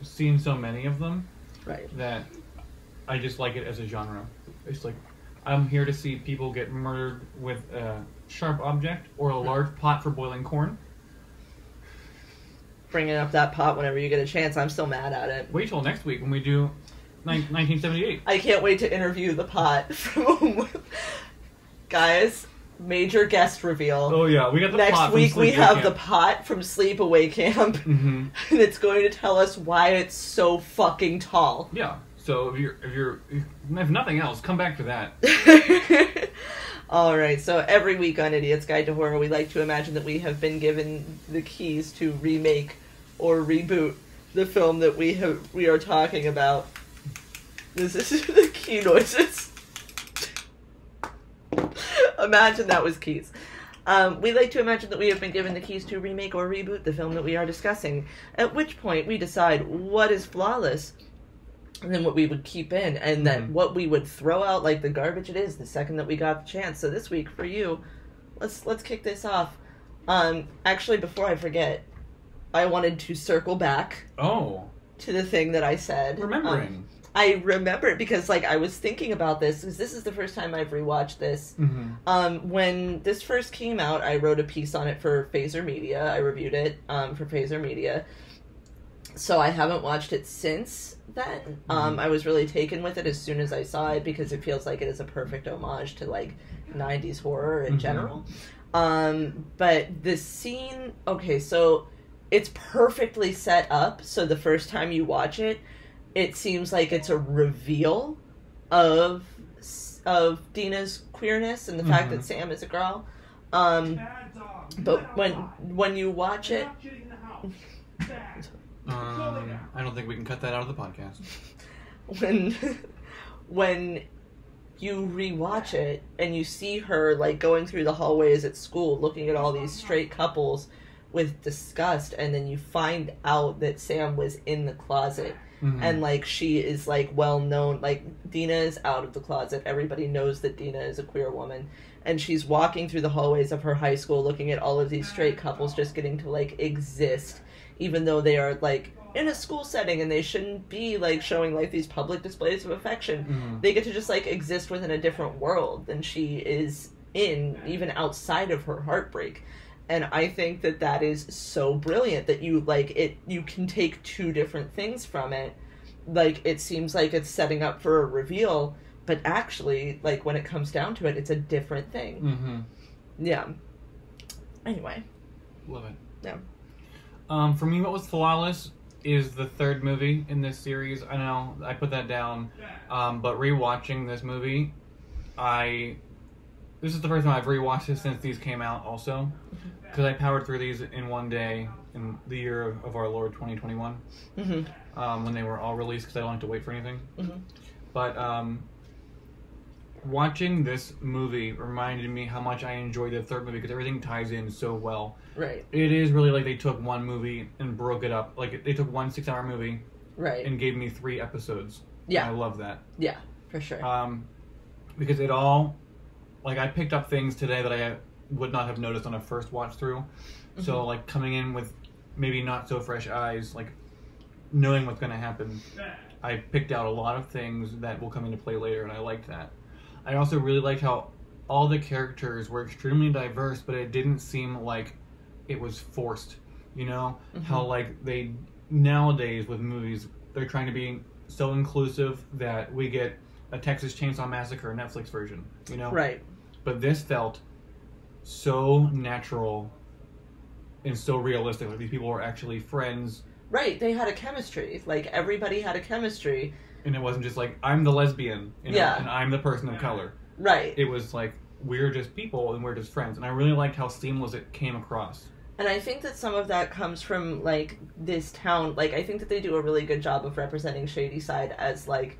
seen so many of them, right? That I just like it as a genre. It's like I'm here to see people get murdered with a sharp object or a large pot for boiling corn. Bringing up that pot whenever you get a chance. I'm still mad at it. Wait till next week when we do 1978. I can't wait to interview the pot. Guys, major guest reveal. Oh yeah, we got the next pot week. From We have Camp. the pot from Sleepaway Camp, and it's going to tell us why it's so fucking tall. Yeah. So if nothing else, come back for that. All right. So every week on Idiot's Guide to Horror, we like to imagine that we have been given the keys to remake or reboot the film that we are talking about. This is the key noises. Imagine that was keys. We like to imagine that we have been given the keys to remake or reboot the film that we are discussing, at which point we decide what is flawless and then what we would keep in, and then what we would throw out like the garbage it is the second that we got the chance. So this week for you, let's kick this off. Actually, before I forget, I wanted to circle back to the thing that I said. Remembering. I remember it because, like, I was thinking about this, because this is the first time I've rewatched this. When this first came out, I wrote a piece on it for Phaser Media. I reviewed it for Phaser Media. So I haven't watched it since then. I was really taken with it as soon as I saw it, because it feels like it is a perfect homage to, like, 90s horror in general. But the scene... Okay, so it's perfectly set up, so the first time you watch it, it seems like it's a reveal of Dina's queerness and the fact that Sam is a girl. But when you watch it... I don't think we can cut that out of the podcast. When you rewatch it and you see her like going through the hallways at school looking at all these straight couples with disgust, and then you find out that Sam was in the closet. And, like, she is, like, well-known. Like, Dina is out of the closet. Everybody knows that Dina is a queer woman. And she's walking through the hallways of her high school looking at all of these straight couples just getting to, like, exist. Even though they are, like, in a school setting and they shouldn't be, like, showing, like, these public displays of affection. They get to just, like, exist within a different world than she is in, even outside of her heartbreak. And I think that that is so brilliant that you can take two different things from it. Like, it seems like it's setting up for a reveal, but actually, like, when it comes down to it, it's a different thing. Yeah. Anyway. Love it. Yeah. For me, what was flawless is the third movie in this series. I know I put that down, but rewatching this movie, this is the first time I've rewatched it since these came out. Also, because I powered through these in one day in the year of our Lord 2021, when they were all released because I don't like to wait for anything. But watching this movie reminded me how much I enjoyed the third movie because everything ties in so well. Right. It is really like they took one movie and broke it up. Like they took one 6-hour movie, right, and gave me 3 episodes. Yeah, and I love that. Yeah, for sure. Because it all, like I picked up things today that I would not have noticed on a first watch through. So like coming in with maybe not so fresh eyes, like knowing what's going to happen, I picked out a lot of things that will come into play later, and I liked that. I also really liked how all the characters were extremely diverse, but it didn't seem like it was forced. You know? How like they, nowadays with movies, they're trying to be so inclusive that we get a Texas Chainsaw Massacre Netflix version, you know? Right. But this felt so natural and so realistic. Like these people were actually friends. Right, they had a chemistry. Like, everybody had a chemistry. And it wasn't just like, I'm the lesbian, you know, and I'm the person of color. Right. It was like, we're just people and we're just friends. And I really liked how seamless it came across. And I think that some of that comes from, like, this town. Like, I think that they do a really good job of representing Shadyside as, like,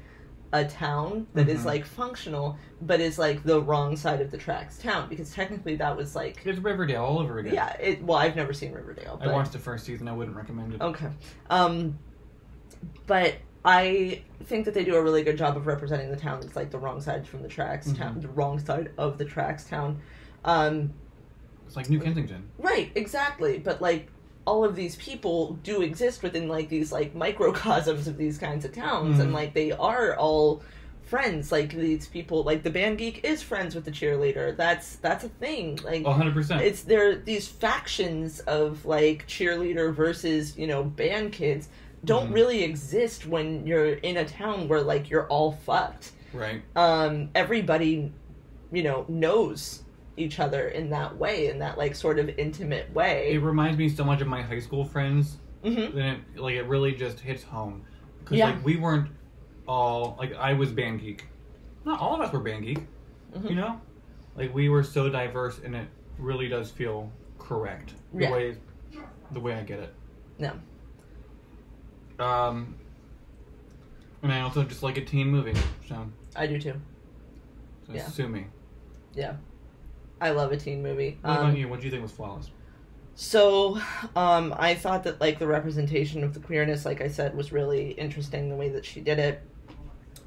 a town that is, like, functional, but is, like, the wrong side of the tracks town. Because technically that was, like... It's Riverdale all over again. Yeah, well, I've never seen Riverdale. But... I watched the first season. I wouldn't recommend it. Okay. But I think that they do a really good job of representing the town that's, like, the wrong side from the tracks town. The wrong side of the tracks town. It's like New Kensington. Right, exactly. But, like, all of these people do exist within, like, these, like, microcosms of these kinds of towns. And, like, they are all friends. Like, these people, like, the band geek is friends with the cheerleader. That's a thing. Like, 100%. There these factions of, like, cheerleader versus, you know, band kids don't really exist when you're in a town where, like, you're all fucked. Right. Everybody, you know, knows each other in that way, in that, like, sort of intimate way. It reminds me so much of my high school friends. Then it really just hits home. Because, like, we weren't all, like, I was band geek. Not all of us were band geek, you know? Like, we were so diverse, and it really does feel correct. The way I get it. Yeah. And I also just like a teen movie, so... I do too. So sue me. Yeah. I love a teen movie. What about you? What do you think was flawless? So, I thought that, like, the representation of the queerness, like I said, was really interesting, the way that she did it.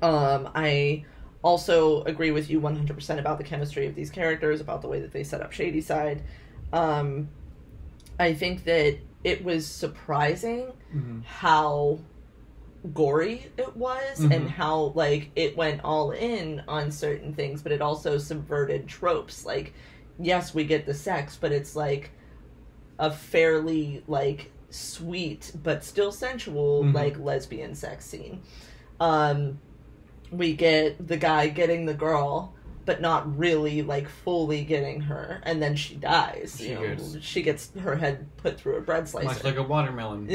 I also agree with you 100% about the chemistry of these characters, about the way that they set up Shadyside. I think that it was surprising how gory it was and how, like, it went all in on certain things, but it also subverted tropes. Like, yes, we get the sex, but it's, like, a fairly, like, sweet but still sensual, like, lesbian sex scene. We get the guy getting the girl, but not really, like, fully getting her, and then she dies. She gets her head put through a bread slicer. Much like a watermelon.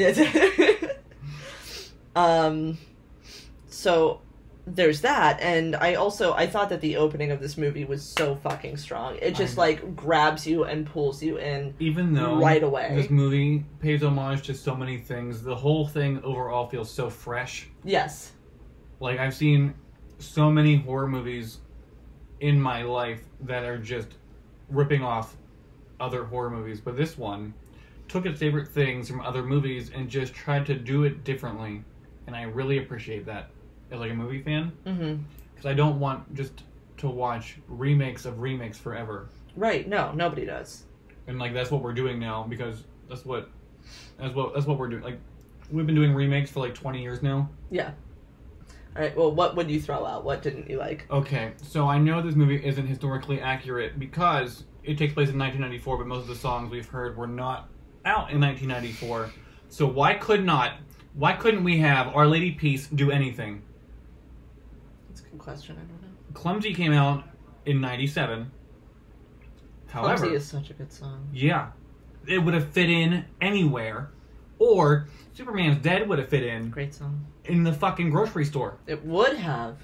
So there's that, and I thought that the opening of this movie was so fucking strong. It just, like, grabs you and pulls you in. Even though right away this movie pays homage to so many things, the whole thing overall feels so fresh. Yes. Like, I've seen so many horror movies in my life that are just ripping off other horror movies, but this one took its favorite things from other movies and just tried to do it differently, and I really appreciate that as, like, a movie fan, because I don't want just to watch remakes of remakes forever. Right? No, nobody does. And, like, that's what we're doing now, because that's what we're doing. Like, we've been doing remakes for like 20 years now. Yeah. All right, well, what would you throw out? What didn't you like? Okay, so I know this movie isn't historically accurate because it takes place in 1994, but most of the songs we've heard were not out in 1994. So why couldn't we have Our Lady Peace do anything? That's a good question. I don't know. Clumsy came out in 97. However, Clumsy is such a good song. Yeah. It would have fit in anywhere. Or Superman's Dead would have fit in. Great song. In the fucking grocery store. It would have.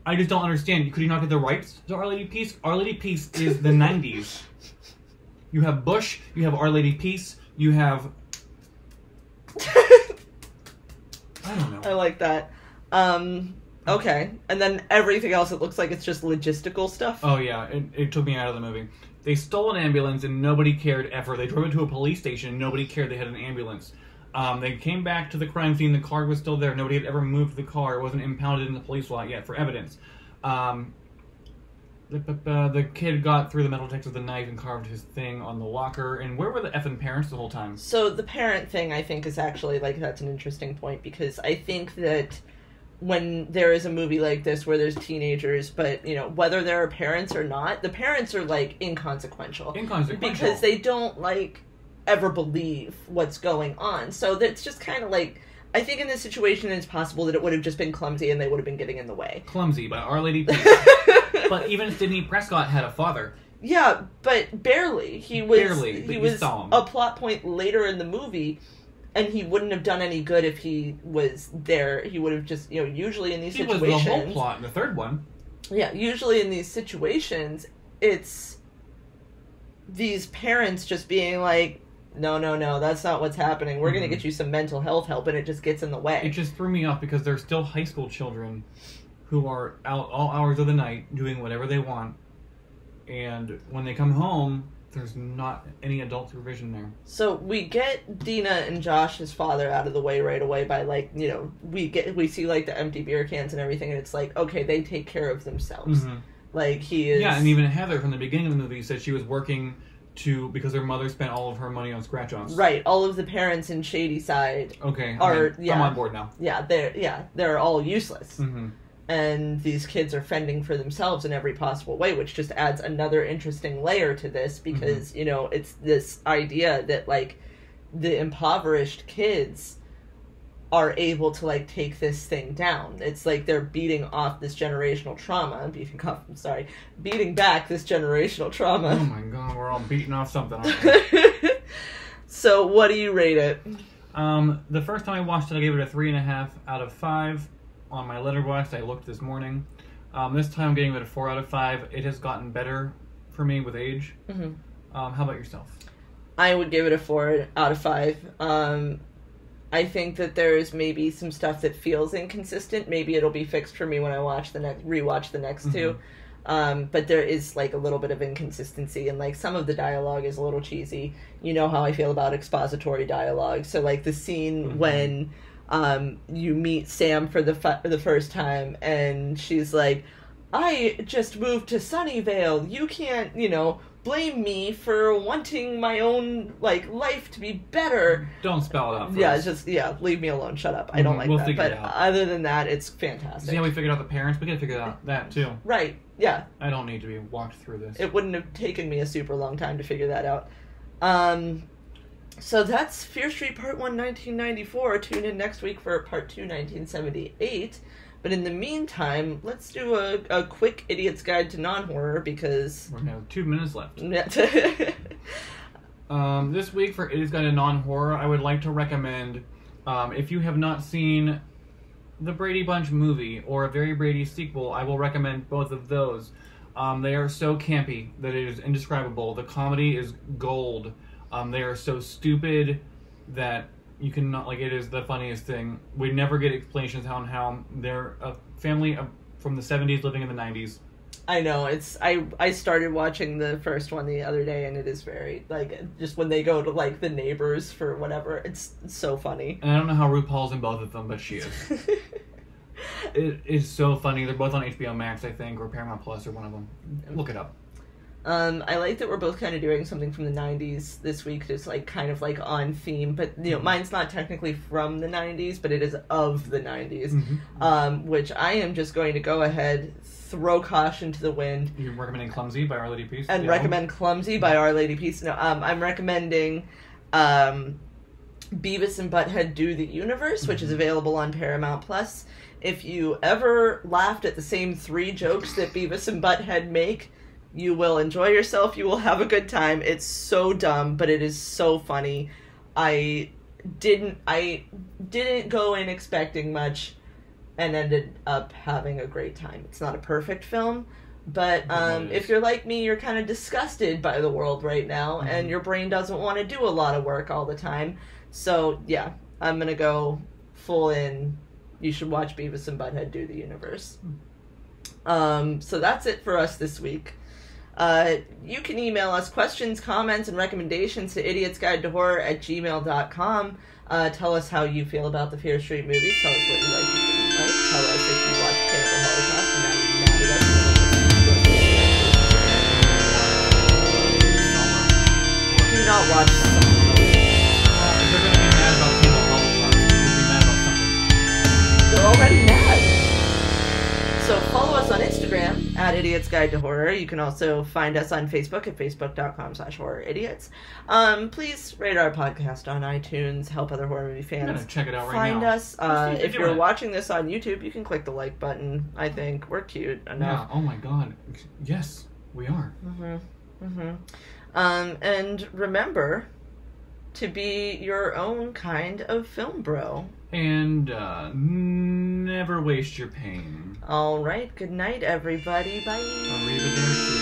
I just don't understand. Could you not get the rights to Our Lady Peace? Our Lady Peace is the 90s. You have Bush, you have Our Lady Peace, you have... I don't know. I like that. Okay. And then everything else, it looks like it's just logistical stuff. Oh, yeah. It took me out of the movie. They stole an ambulance and nobody cared ever. They drove it to a police station and nobody cared they had an ambulance. They came back to the crime scene. The car was still there. Nobody had ever moved the car. It wasn't impounded in the police lot yet for evidence. The kid got through the metal detector with a knife and carved his thing on the locker. And where were the effing parents the whole time? So the parent thing, I think, is actually, like, that's an interesting point, because I think that when there is a movie like this where there's teenagers, but, you know, whether there are parents or not, the parents are, like, inconsequential. Because they don't, like, ever believe what's going on. So that's just kind of like, I think in this situation it's possible that it would have just been clumsy and they would have been getting in the way. Clumsy, but Our Lady Peace. But even Sidney Prescott had a father. Yeah, but barely. He was saw him. A plot point later in the movie, and he wouldn't have done any good if he was there. He would have just, you know, usually in these situations... He was the whole plot in the third one. Yeah, usually in these situations, it's these parents just being like, no, that's not what's happening. We're going to get you some mental health help, and it just gets in the way. It just threw me off because they're still high school children who are out all hours of the night doing whatever they want. And when they come home, there's not any adult supervision there. So we get Dina and Josh's father out of the way right away by, like, you know, we see, like, the empty beer cans and everything, and it's like, okay, they take care of themselves. Mm-hmm. Like, he is... Yeah, and even Heather from the beginning of the movie said she was working because her mother spent all of her money on scratch-offs. Right, all of the parents in Shadyside I'm on board now. Yeah, they're all useless. Mm-hmm. And these kids are fending for themselves in every possible way, which just adds another interesting layer to this because, you know, it's this idea that, like, the impoverished kids are able to, like, take this thing down. It's like they're beating off this generational trauma. Beating back this generational trauma. Oh my god, we're all beating off something, aren't we? So, what do you rate it? The first time I watched it, I gave it a 3.5 out of 5. On my Letterboxd, I looked this morning. This time I'm getting it a 4 out of 5. It has gotten better for me with age. Mm-hmm. How about yourself? I would give it a 4 out of 5. I think that there's maybe some stuff that feels inconsistent. Maybe it'll be fixed for me when I rewatch the next two. But there is, like, a little bit of inconsistency, and, like, some of the dialogue is a little cheesy. You know how I feel about expository dialogue. So, like, the scene when you meet Sam for the first time, and she's like, I just moved to Sunnyvale. You can't, you know, blame me for wanting my own, like, life to be better. Don't spell it out for us. Leave me alone. Shut up. I don't like that. But other than that, it's fantastic. See how we figured out the parents? We gotta figure out that, too. Right. Yeah. I don't need to be walked through this. It wouldn't have taken me a super long time to figure that out. So that's Fear Street Part 1, 1994. Tune in next week for Part 2, 1978. But in the meantime, let's do a quick Idiot's Guide to Non-Horror, because... We're going to have 2 minutes left. This week for Idiot's Guide to Non-Horror, I would like to recommend, if you have not seen the Brady Bunch movie or a Very Brady sequel, I will recommend both of those. They are so campy that it is indescribable. The comedy is gold. They are so stupid that you cannot, like, it is the funniest thing. We never get explanations on how they're a family from the 70s living in the 90s. I know, I started watching the first one the other day, and it is very, like, just when they go to, like, the neighbors for whatever, it's so funny. And I don't know how RuPaul's in both of them, but she is. It is so funny. They're both on HBO Max, I think, or Paramount Plus, or one of them. Look it up. I like that we're both kind of doing something from the 90s this week, just, like, kind of, like, on theme, but, you know, mine's not technically from the 90s, but it is of the 90s, which I am just going to go ahead, throw caution to the wind. You're recommending Clumsy by Our Lady Peace? And recommend Clumsy by Our Lady Peace. No, I'm recommending Beavis and Butthead Do the Universe, which is available on Paramount Plus. If you ever laughed at the same 3 jokes that Beavis and Butthead make, you will enjoy yourself. You will have a good time. It's so dumb, but it is so funny. I didn't go in expecting much and ended up having a great time. It's not a perfect film, but if you're like me, you're kind of disgusted by the world right now, and your brain doesn't want to do a lot of work all the time. So, yeah, I'm going to go full in. You should watch Beavis and Butthead Do the Universe. So that's it for us this week. You can email us questions, comments, and recommendations to idiotsguidetohorror@gmail.com. Tell us how you feel about the Fear Street movies. Tell us what you like and didn't like. Tell us if you watched Cannibal Holocaust and now you're mad at us. Do not watch them. If they're going to be mad about Cannibal Holocaust, they should be mad about something. They're already mad. So follow us on Instagram @Idiot's Guide to Horror. You can also find us on Facebook at facebook.com/horroridiots. Please rate our podcast on iTunes. Help other horror movie fans. I'm gonna check it out right Find now. us. If you're watching this on YouTube, you can click the like button. I think we're cute enough. Yeah. Oh my God. Yes, we are. And remember to be your own kind of film bro. And never waste your pain. All right. Good night, everybody. Bye. Arrivederci.